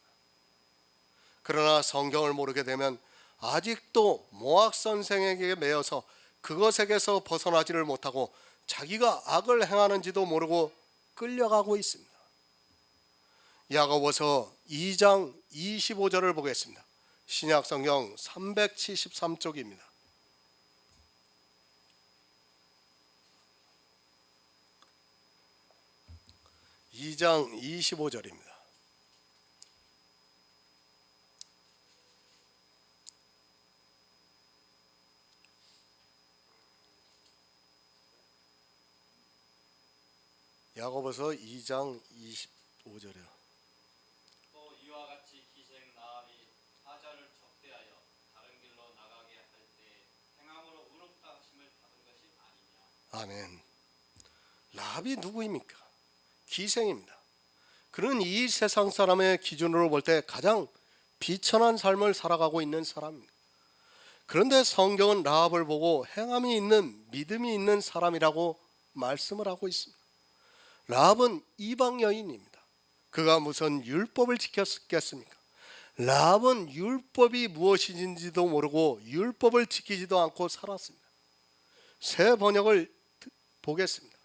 그러나 성경을 모르게 되면 아직도 모학 선생에게 매여서 그것에게서 벗어나지를 못하고 자기가 악을 행하는지도 모르고 끌려가고 있습니다. 야고보서 2장 25절을 보겠습니다. 신약성경 373쪽입니다. 2장 25절입니다. 야고보서 2장 25절이요. 또 이와 같이 기생 라합이 사자를 적대하여 다른 길로 나가게 할 때 행함으로 의롭다 하심을 받은 것이 아니냐. 아멘. 라합이 누구입니까? 기생입니다. 그는 이 세상 사람의 기준으로 볼 때 가장 비천한 삶을 살아가고 있는 사람입니다. 그런데 성경은 라합을 보고 행함이 있는 믿음이 있는 사람이라고 말씀을 하고 있습니다. 라합은 이방 여인입니다. 그가 무슨 율법을 지켰겠습니까? 라합은 율법이 무엇인지도 모르고 율법을 지키지도 않고 살았습니다. 새 번역을 보겠습니다.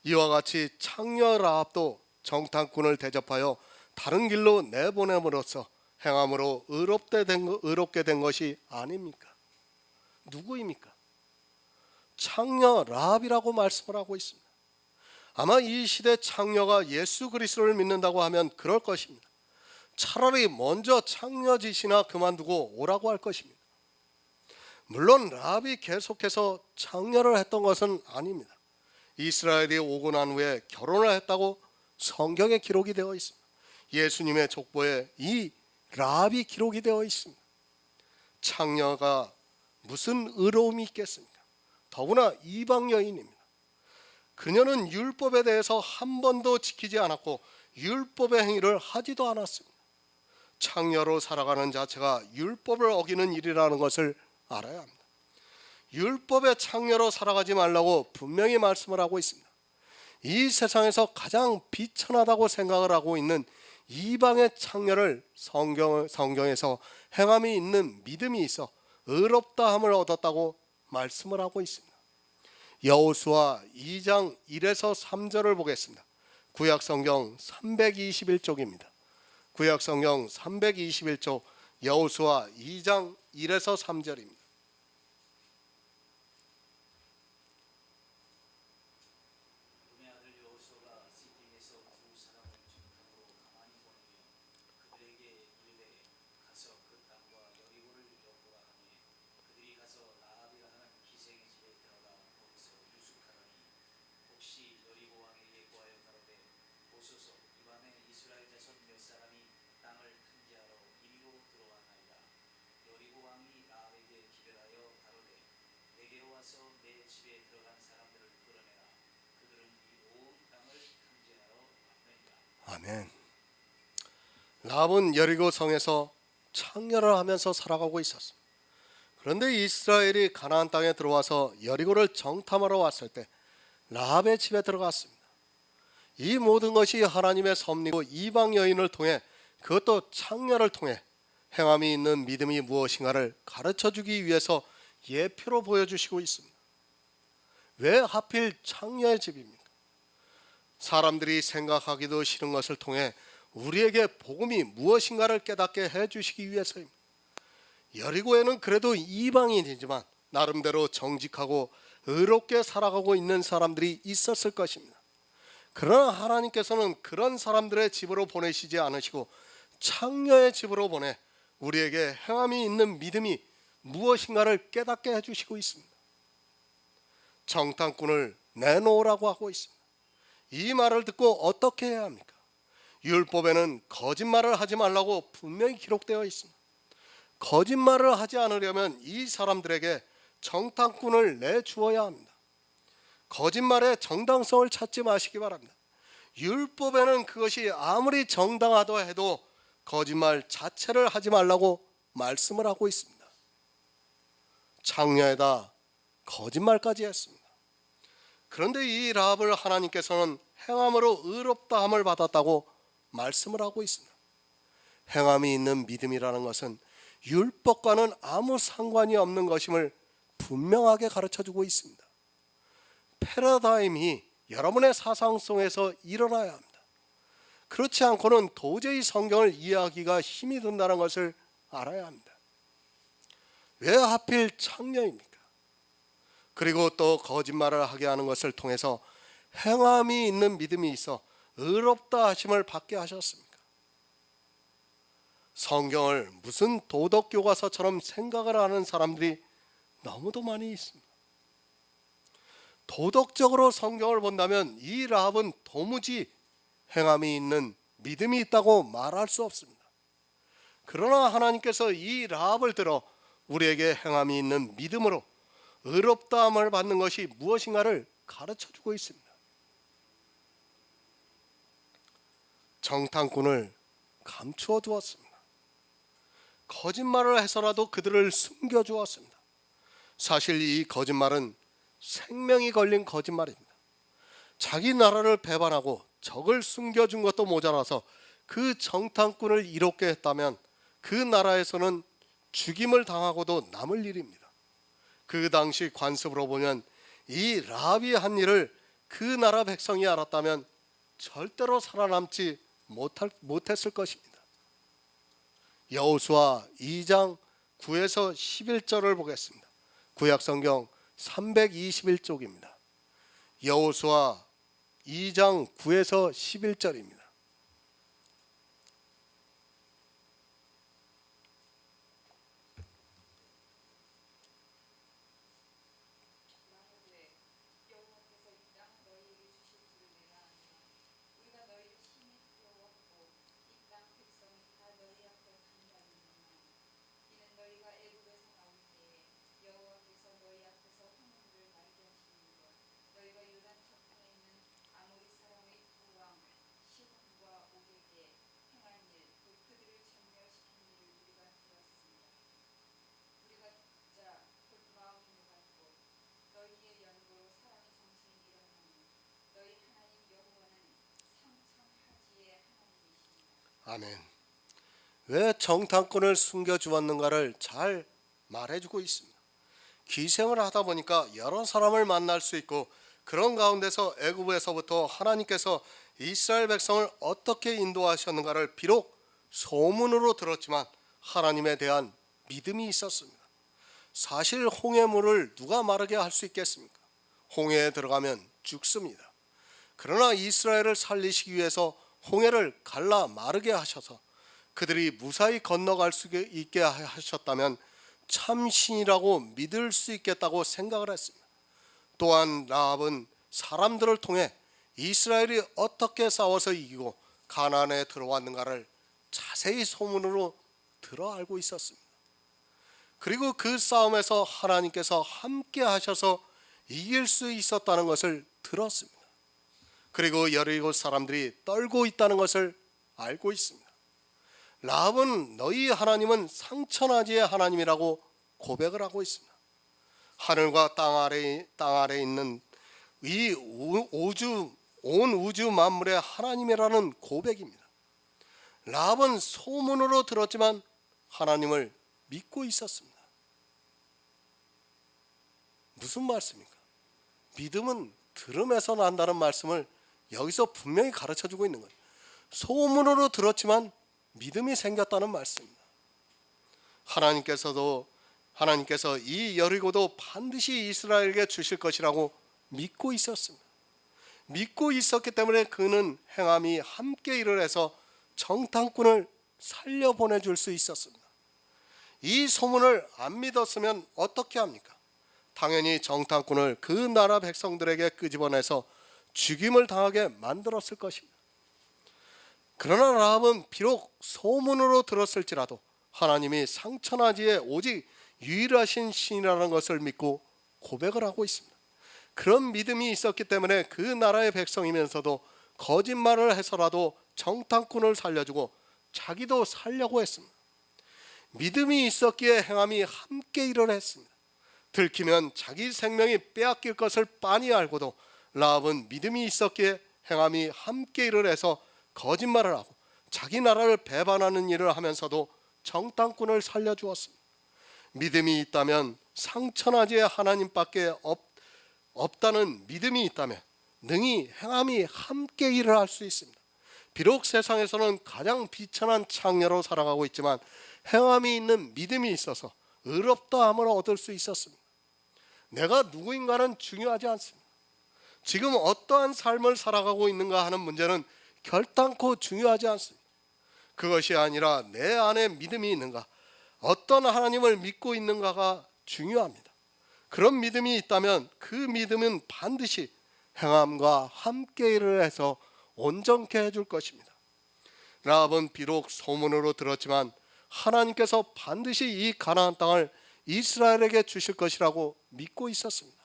이와 같이 창녀 라합도 정탐꾼을 대접하여 다른 길로 내보냄으로써 행함으로 의롭게 된 것이 아닙니까? 누구입니까? 창녀 라합이라고 말씀을 하고 있습니다. 아마 이 시대 창녀가 예수 그리스도를 믿는다고 하면 그럴 것입니다. 차라리 먼저 창녀 짓이나 그만두고 오라고 할 것입니다. 물론 라합이 계속해서 창녀를 했던 것은 아닙니다. 이스라엘이 오고 난 후에 결혼을 했다고 성경에 기록이 되어 있습니다. 예수님의 족보에 이 라합이 기록이 되어 있습니다. 창녀가 무슨 의로움이 있겠습니까? 더구나 이방 여인입니다. 그녀는 율법에 대해서 한 번도 지키지 않았고 율법의 행위를 하지도 않았습니다. 창녀로 살아가는 자체가 율법을 어기는 일이라는 것을 알아야 합니다. 율법의 창녀로 살아가지 말라고 분명히 말씀을 하고 있습니다. 이 세상에서 가장 비천하다고 생각을 하고 있는 이방의 창녀를 성경에서 행함이 있는 믿음이 있어 의롭다함을 얻었다고 말씀을 하고 있습니다. 여호수아 2장 1에서 3절을 보겠습니다. 구약성경 321쪽입니다. 구약성경 321쪽 여호수아 2장 1에서 3절입니다. 눈의 아들 여호수아가 시딤에서 두 사람을 정탐으로 가만히 보내며 그들에게 이르되 가서 그 땅과 여리고를 여부라 하매 그들이 가서 라합이라 하는 기생의 집에 들어가 거기서 유숙하더니 혹시 여리고 왕에게 구하여 가로되 보소서 이밤에 이스라엘 자손 몇 사람이 땅을 탐지하러 이리로 들어왔나이다. 여리고 왕이 라합에게 기별하여 가로되 내게로 와서 내 집에 들어간 사람들을 끌어내라. 그들은 이 온 땅을 탐지하러 왔느니라. 아멘. 라합은 여리고 성에서 창녀를 하면서 살아가고 있었습니다. 그런데 이스라엘이 가나안 땅에 들어와서 여리고를 정탐하러 왔을 때 라합의 집에 들어갔습니다. 이 모든 것이 하나님의 섭리고 이방 여인을 통해 그것도 창녀를 통해 행함이 있는 믿음이 무엇인가를 가르쳐 주기 위해서 예표로 보여주시고 있습니다. 왜 하필 창녀의 집입니까? 사람들이 생각하기도 싫은 것을 통해 우리에게 복음이 무엇인가를 깨닫게 해주시기 위해서입니다. 여리고에는 그래도 이방인이지만 나름대로 정직하고 의롭게 살아가고 있는 사람들이 있었을 것입니다. 그러나 하나님께서는 그런 사람들의 집으로 보내시지 않으시고 창녀의 집으로 보내 우리에게 행함이 있는 믿음이 무엇인가를 깨닫게 해주시고 있습니다. 정탐꾼을 내놓으라고 하고 있습니다. 이 말을 듣고 어떻게 해야 합니까? 율법에는 거짓말을 하지 말라고 분명히 기록되어 있습니다. 거짓말을 하지 않으려면 이 사람들에게 정탐꾼을 내주어야 합니다. 거짓말의 정당성을 찾지 마시기 바랍니다. 율법에는 그것이 아무리 정당하다 해도 거짓말 자체를 하지 말라고 말씀을 하고 있습니다. 창녀에다 거짓말까지 했습니다. 그런데 이 라합을 하나님께서는 행함으로 의롭다함을 받았다고 말씀을 하고 있습니다. 행함이 있는 믿음이라는 것은 율법과는 아무 상관이 없는 것임을 분명하게 가르쳐주고 있습니다. 패러다임이 여러분의 사상 속에서 일어나야 합니다. 그렇지 않고는 도저히 성경을 이해하기가 힘이 든다는 것을 알아야 합니다. 왜 하필 창녀입니까? 그리고 또 거짓말을 하게 하는 것을 통해서 행함이 있는 믿음이 있어 의롭다 하심을 받게 하셨습니까? 성경을 무슨 도덕 교과서처럼 생각을 하는 사람들이 너무도 많이 있습니다. 도덕적으로 성경을 본다면 이 라합은 도무지 행함이 있는 믿음이 있다고 말할 수 없습니다. 그러나 하나님께서 이 라합을 들어 우리에게 행함이 있는 믿음으로 의롭다함을 받는 것이 무엇인가를 가르쳐 주고 있습니다. 정탐꾼을 감추어 두었습니다. 거짓말을 해서라도 그들을 숨겨 주었습니다. 사실 이 거짓말은 생명이 걸린 거짓말입니다. 자기 나라를 배반하고 적을 숨겨준 것도 모자라서 그 정탐꾼을 이롭게 했다면 그 나라에서는 죽임을 당하고도 남을 일입니다. 그 당시 관습으로 보면 이 라합이 한 일을 그 나라 백성이 알았다면 절대로 살아남지 못했을 것입니다. 여호수아 2장 9에서 11절을 보겠습니다. 구약성경 321쪽입니다. 여호수아 2장 9에서 11절입니다. 아멘. 왜 정탐꾼을 숨겨주었는가를 잘 말해주고 있습니다. 기생을 하다 보니까 여러 사람을 만날 수 있고 그런 가운데서 애굽에서부터 하나님께서 이스라엘 백성을 어떻게 인도하셨는가를 비록 소문으로 들었지만 하나님에 대한 믿음이 있었습니다. 사실 홍해물을 누가 마르게 할 수 있겠습니까? 홍해에 들어가면 죽습니다. 그러나 이스라엘을 살리시기 위해서 홍해를 갈라 마르게 하셔서 그들이 무사히 건너갈 수 있게 하셨다면 참 신이라고 믿을 수 있겠다고 생각을 했습니다. 또한 라합은 사람들을 통해 이스라엘이 어떻게 싸워서 이기고 가나안에 들어왔는가를 자세히 소문으로 들어 알고 있었습니다. 그리고 그 싸움에서 하나님께서 함께 하셔서 이길 수 있었다는 것을 들었습니다. 그리고 여리고 사람들이 떨고 있다는 것을 알고 있습니다. 라합은 너희 하나님은 상천하지의 하나님이라고 고백을 하고 있습니다. 하늘과 땅 아래에 있는 이 온 우주 만물의 하나님이라는 고백입니다. 라합은 소문으로 들었지만 하나님을 믿고 있었습니다. 무슨 말씀입니까? 믿음은 들음에서 난다는 말씀을 여기서 분명히 가르쳐주고 있는 거예요. 소문으로 들었지만 믿음이 생겼다는 말씀입니다. 하나님께서 이 여리고도 반드시 이스라엘에게 주실 것이라고 믿고 있었습니다. 믿고 있었기 때문에 그는 행함이 함께 일을 해서 정탐꾼을 살려보내줄 수 있었습니다. 이 소문을 안 믿었으면 어떻게 합니까? 당연히 정탐꾼을 그 나라 백성들에게 끄집어내서 죽임을 당하게 만들었을 것입니다. 그러나 라합은 비록 소문으로 들었을지라도 하나님이 상천하지에 오직 유일하신 신이라는 것을 믿고 고백을 하고 있습니다. 그런 믿음이 있었기 때문에 그 나라의 백성이면서도 거짓말을 해서라도 정탐꾼을 살려주고 자기도 살려고 했습니다. 믿음이 있었기에 행함이 함께 일을 했습니다. 들키면 자기 생명이 빼앗길 것을 빤히 알고도 라합은 믿음이 있었기에 행함이 함께 일을 해서 거짓말을 하고 자기 나라를 배반하는 일을 하면서도 정탐꾼을 살려주었습니다. 믿음이 있다면 상천하지의 하나님밖에 없다는 믿음이 있다면 능히 행함이 함께 일을 할 수 있습니다. 비록 세상에서는 가장 비천한 창녀로 살아가고 있지만 행함이 있는 믿음이 있어서 의롭다함을 얻을 수 있었습니다. 내가 누구인가는 중요하지 않습니다. 지금 어떠한 삶을 살아가고 있는가 하는 문제는 결단코 중요하지 않습니다. 그것이 아니라 내 안에 믿음이 있는가, 어떤 하나님을 믿고 있는가가 중요합니다. 그런 믿음이 있다면 그 믿음은 반드시 행함과 함께 일을 해서 온전케 해줄 것입니다. 라합은 비록 소문으로 들었지만 하나님께서 반드시 이 가나안 땅을 이스라엘에게 주실 것이라고 믿고 있었습니다.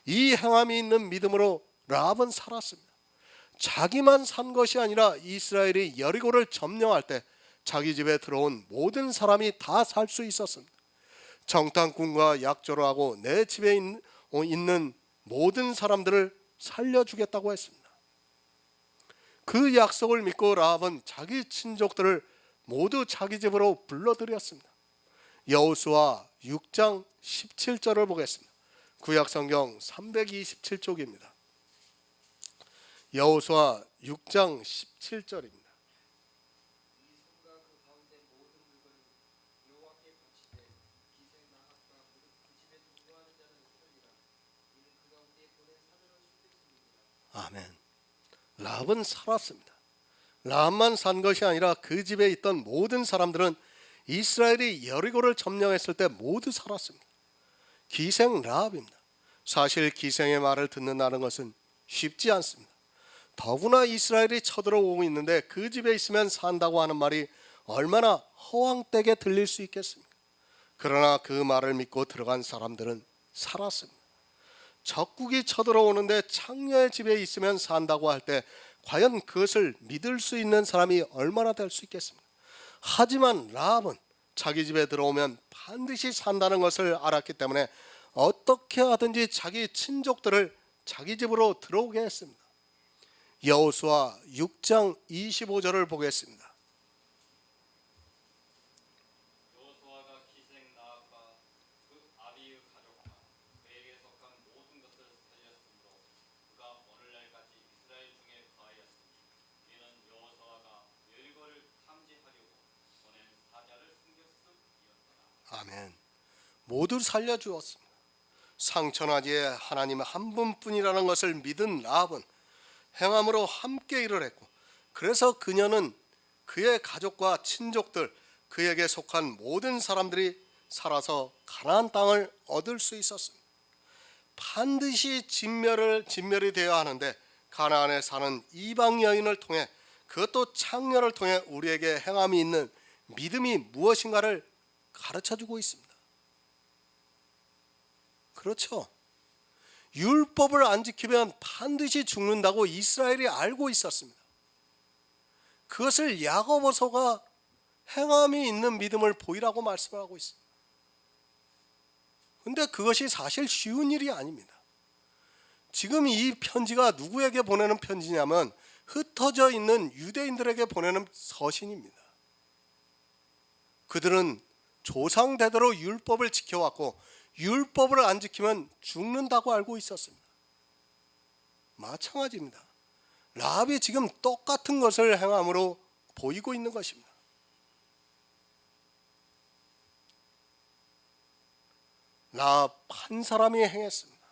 이 행함이 있는 믿음으로 라합은 살았습니다. 자기만 산 것이 아니라 이스라엘이 여리고를 점령할 때 자기 집에 들어온 모든 사람이 다 살 수 있었습니다. 정탐꾼과 약조를 하고 내 집에 있는 모든 사람들을 살려주겠다고 했습니다. 그 약속을 믿고 라합은 자기 친족들을 모두 자기 집으로 불러들였습니다. 여호수아 6장 17절을 보겠습니다. 구약성경 327쪽입니다. 여호수아 6장 17절입니다. 아멘. 라합은 살았습니다. 라합만 산 것이 아니라 그 집에 있던 모든 사람들은 이스라엘이 여리고를 점령했을 때 모두 살았습니다. 기생 라합입니다. 사실 기생의 말을 듣는다는 것은 쉽지 않습니다. 더구나 이스라엘이 쳐들어오고 있는데 그 집에 있으면 산다고 하는 말이 얼마나 허황되게 들릴 수 있겠습니까? 그러나 그 말을 믿고 들어간 사람들은 살았습니다. 적국이 쳐들어오는데 창녀의 집에 있으면 산다고 할 때 과연 그것을 믿을 수 있는 사람이 얼마나 될 수 있겠습니까? 하지만 라합은 자기 집에 들어오면 반드시 산다는 것을 알았기 때문에 어떻게 하든지 자기 친족들을 자기 집으로 들어오게 했습니다. 여호수아 6장 25절을 보겠습니다. 여호수아가 기생 라합과 그 아비의 가족과 그에게 속한 모든 것을 살렸으므로 그가 오늘날까지 이스라엘 중에 거하였으니 이는 여호수아가 여리고를 탐지하려고 보낸 사자를 숨겼음이었더라. 아멘. 모두 살려주었습니다. 상천하지에 하나님 한 분뿐이라는 것을 믿은 라합은 행함으로 함께 일을 했고, 그래서 그녀는 그의 가족과 친족들, 그에게 속한 모든 사람들이 살아서 가나안 땅을 얻을 수 있었습니다. 반드시 진멸이 되어야 하는데 가나안에 사는 이방 여인을 통해, 그것도 창녀를 통해 우리에게 행함이 있는 믿음이 무엇인가를 가르쳐주고 있습니다. 그렇죠. 율법을 안 지키면 반드시 죽는다고 이스라엘이 알고 있었습니다. 그것을 야고보서가 행함이 있는 믿음을 보이라고 말씀을 하고 있습니다. 그런데 그것이 사실 쉬운 일이 아닙니다. 지금 이 편지가 누구에게 보내는 편지냐면 흩어져 있는 유대인들에게 보내는 서신입니다. 그들은 조상대대로 율법을 지켜왔고 율법을 안 지키면 죽는다고 알고 있었습니다. 마찬가지입니다. 라합이 지금 똑같은 것을 행함으로 보이고 있는 것입니다. 라합 한 사람이 행했습니다.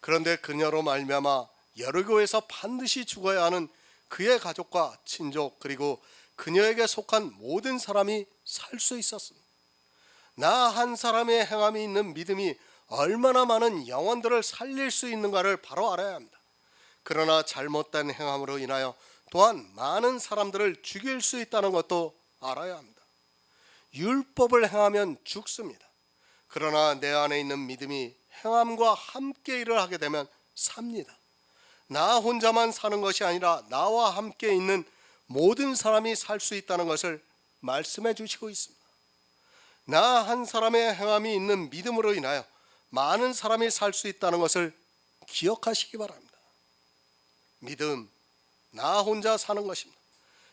그런데 그녀로 말미암아 여리고에서 반드시 죽어야 하는 그의 가족과 친족, 그리고 그녀에게 속한 모든 사람이 살 수 있었습니다. 나 한 사람의 행함이 있는 믿음이 얼마나 많은 영혼들을 살릴 수 있는가를 바로 알아야 합니다. 그러나 잘못된 행함으로 인하여 또한 많은 사람들을 죽일 수 있다는 것도 알아야 합니다. 율법을 행하면 죽습니다. 그러나 내 안에 있는 믿음이 행함과 함께 일을 하게 되면 삽니다. 나 혼자만 사는 것이 아니라 나와 함께 있는 모든 사람이 살 수 있다는 것을 말씀해 주시고 있습니다. 나 한 사람의 행함이 있는 믿음으로 인하여 많은 사람이 살 수 있다는 것을 기억하시기 바랍니다. 믿음, 나 혼자 사는 것입니다.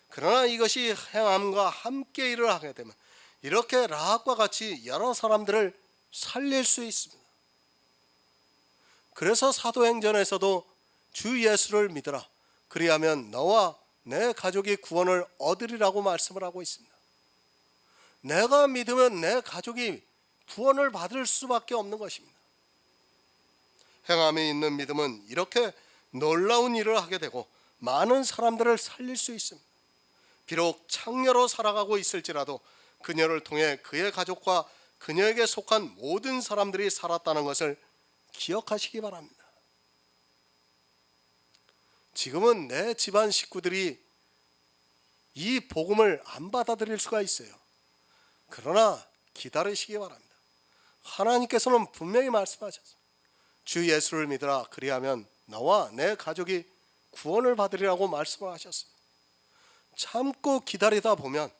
그러나 이것이 행함과 함께 일을 하게 되면 이렇게 라합과 같이 여러 사람들을 살릴 수 있습니다. 그래서 사도행전에서도 주 예수를 믿으라, 그리하면 너와 내 가족이 구원을 얻으리라고 말씀을 하고 있습니다. 내가 믿으면 내 가족이 구원을 받을 수밖에 없는 것입니다. 행함이 있는 믿음은 이렇게 놀라운 일을 하게 되고 많은 사람들을 살릴 수 있습니다. 비록 창녀로 살아가고 있을지라도 그녀를 통해 그의 가족과 그녀에게 속한 모든 사람들이 살았다는 것을 기억하시기 바랍니다. 지금은 내 집안 식구들이 이 복음을 안 받아들일 수가 있어요. 그러나 기다리시기 바랍니다. 하나님께서는 분명히 말씀하셨어요. 주 예수를 믿으라, 그리하면 너와 내 가족이 구원을 받으리라고 말씀을 하셨습니다. 참고 기다리다 보면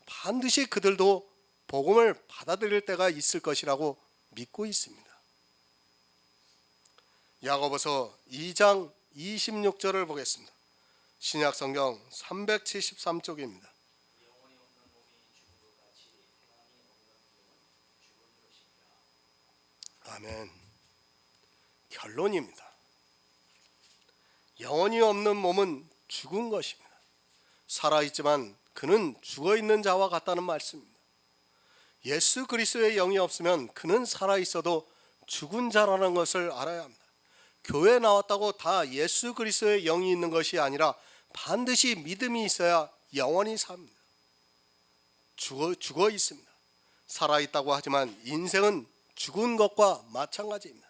반드시 그들도 복음을 받아들일 때가 있을 것이라고 믿고 있습니다. 야고보서 2장 26절을 보겠습니다. 신약성경 373쪽입니다. 영원히 없는 몸이 죽은 것 같이 행함이 없는 믿음은 죽은 것입니다. 아멘. 결론입니다. 영혼이 없는 몸은 죽은 것입니다. 살아있지만 그는 죽어있는 자와 같다는 말씀입니다. 예수 그리스도의 영이 없으면 그는 살아있어도 죽은 자라는 것을 알아야 합니다. 교회에 나왔다고 다 예수 그리스도의 영이 있는 것이 아니라 반드시 믿음이 있어야 영원히 삽니다. 죽어 있습니다. 살아있다고 하지만 인생은 죽은 것과 마찬가지입니다.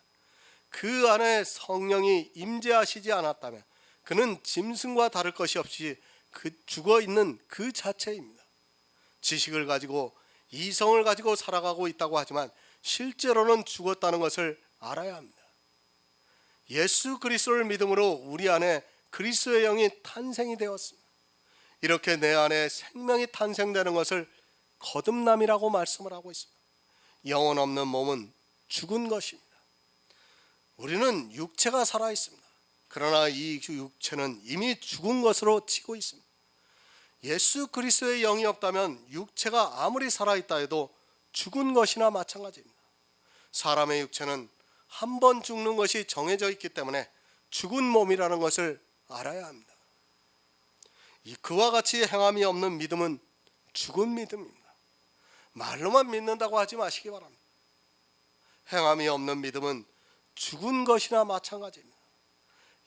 그 안에 성령이 임재하시지 않았다면 그는 짐승과 다를 것이 없이 죽어 있는 그 자체입니다. 지식을 가지고 이성을 가지고 살아가고 있다고 하지만 실제로는 죽었다는 것을 알아야 합니다. 예수 그리스도를 믿음으로 우리 안에 그리스도의 영이 탄생이 되었습니다. 이렇게 내 안에 생명이 탄생되는 것을 거듭남이라고 말씀을 하고 있습니다. 영혼 없는 몸은 죽은 것입니다. 우리는 육체가 살아 있습니다. 그러나 이 육체는 이미 죽은 것으로 치고 있습니다. 예수 그리스도의 영이 없다면 육체가 아무리 살아있다 해도 죽은 것이나 마찬가지입니다. 사람의 육체는 한 번 죽는 것이 정해져 있기 때문에 죽은 몸이라는 것을 알아야 합니다. 그와 같이 행함이 없는 믿음은 죽은 믿음입니다. 말로만 믿는다고 하지 마시기 바랍니다. 행함이 없는 믿음은 죽은 것이나 마찬가지입니다.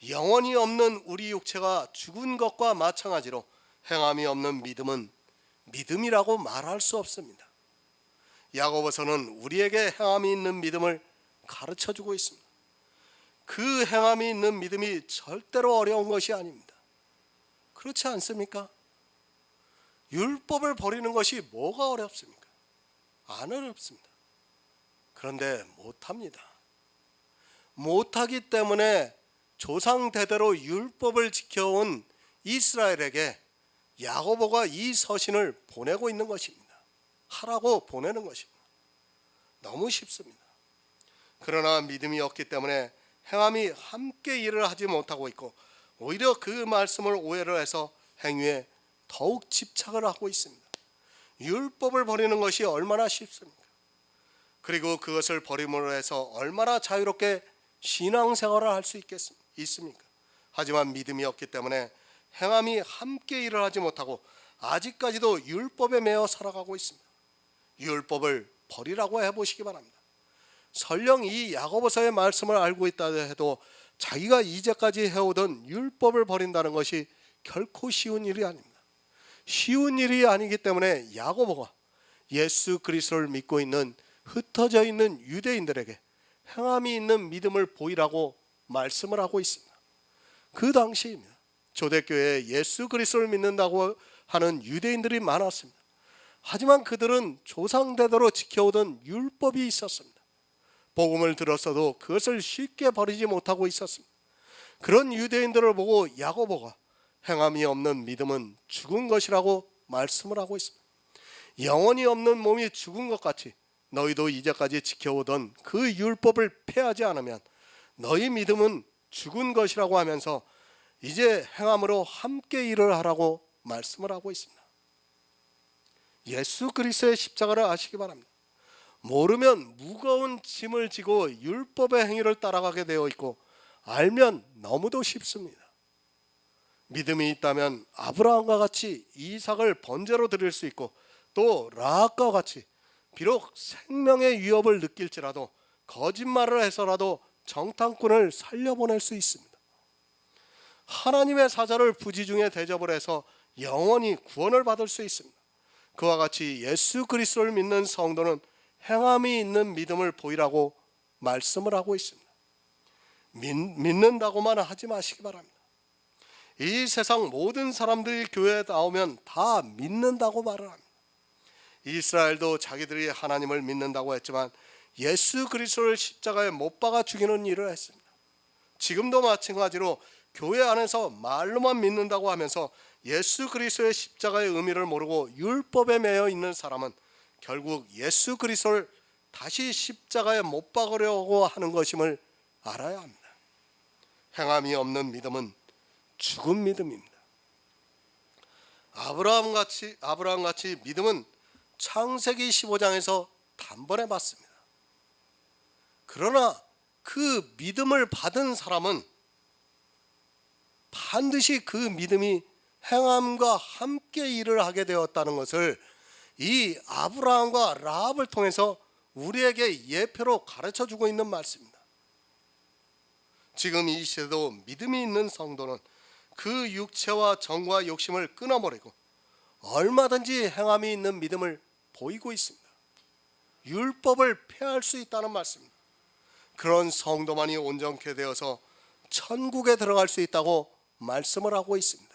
영혼이 없는 우리 육체가 죽은 것과 마찬가지로 행함이 없는 믿음은 믿음이라고 말할 수 없습니다. 야고보서는 우리에게 행함이 있는 믿음을 가르쳐주고 있습니다. 그 행함이 있는 믿음이 절대로 어려운 것이 아닙니다. 그렇지 않습니까? 율법을 버리는 것이 뭐가 어렵습니까? 안 어렵습니다. 그런데 못합니다. 못하기 때문에 조상 대대로 율법을 지켜온 이스라엘에게 야고보가 이 서신을 보내고 있는 것입니다. 하라고 보내는 것입니다. 너무 쉽습니다. 그러나 믿음이 없기 때문에 행함이 함께 일을 하지 못하고 있고 오히려 그 말씀을 오해를 해서 행위에 더욱 집착을 하고 있습니다. 율법을 버리는 것이 얼마나 쉽습니까? 그리고 그것을 버림으로 해서 얼마나 자유롭게 신앙생활을 할 수 있습니까? 하지만 믿음이 없기 때문에 행함이 함께 일을 하지 못하고 아직까지도 율법에 매여 살아가고 있습니다. 율법을 버리라고 해보시기 바랍니다. 설령 이 야고보서의 말씀을 알고 있다 해도 자기가 이제까지 해오던 율법을 버린다는 것이 결코 쉬운 일이 아닙니다. 쉬운 일이 아니기 때문에 야고보가 예수 그리스도를 믿고 있는 흩어져 있는 유대인들에게 행함이 있는 믿음을 보이라고 말씀을 하고 있습니다. 그 당시입니다. 초대교회에 예수 그리스도를 믿는다고 하는 유대인들이 많았습니다. 하지만 그들은 조상대대로 지켜오던 율법이 있었습니다. 복음을 들었어도 그것을 쉽게 버리지 못하고 있었습니다. 그런 유대인들을 보고 야고보가 행함이 없는 믿음은 죽은 것이라고 말씀을 하고 있습니다. 영혼이 없는 몸이 죽은 것 같이 너희도 이제까지 지켜오던 그 율법을 폐하지 않으면 너희 믿음은 죽은 것이라고 하면서 이제 행함으로 함께 일을 하라고 말씀을 하고 있습니다. 예수 그리스도의 십자가를 아시기 바랍니다. 모르면 무거운 짐을 지고 율법의 행위를 따라가게 되어 있고 알면 너무도 쉽습니다. 믿음이 있다면 아브라함과 같이 이삭을 번제로 드릴 수 있고 또 라합과 같이 비록 생명의 위협을 느낄지라도 거짓말을 해서라도 정탐꾼을 살려보낼 수 있습니다. 하나님의 사자를 부지중에 대접을 해서 영원히 구원을 받을 수 있습니다. 그와 같이 예수 그리스도를 믿는 성도는 행함이 있는 믿음을 보이라고 말씀을 하고 있습니다. 믿는다고만 하지 마시기 바랍니다. 이 세상 모든 사람들이 교회에 나오면 다 믿는다고 말을 합니다. 이스라엘도 자기들이 하나님을 믿는다고 했지만 예수 그리스도를 십자가에 못 박아 죽이는 일을 했습니다. 지금도 마찬가지로 교회 안에서 말로만 믿는다고 하면서 예수 그리스도의 십자가의 의미를 모르고 율법에 매여 있는 사람은 결국 예수 그리스도를 다시 십자가에 못 박으려고 하는 것임을 알아야 합니다. 행함이 없는 믿음은 죽은 믿음입니다. 아브라함같이 믿음은 창세기 15장에서 단번에 받습니다. 그러나 그 믿음을 받은 사람은 반드시 그 믿음이 행함과 함께 일을 하게 되었다는 것을 이 아브라함과 라합을 통해서 우리에게 예표로 가르쳐주고 있는 말씀입니다. 지금 이 시대도 믿음이 있는 성도는 그 육체와 정과 욕심을 끊어버리고 얼마든지 행함이 있는 믿음을 보이고 있습니다. 율법을 폐할 수 있다는 말씀입니다. 그런 성도만이 온전케 되어서 천국에 들어갈 수 있다고 말씀을 하고 있습니다.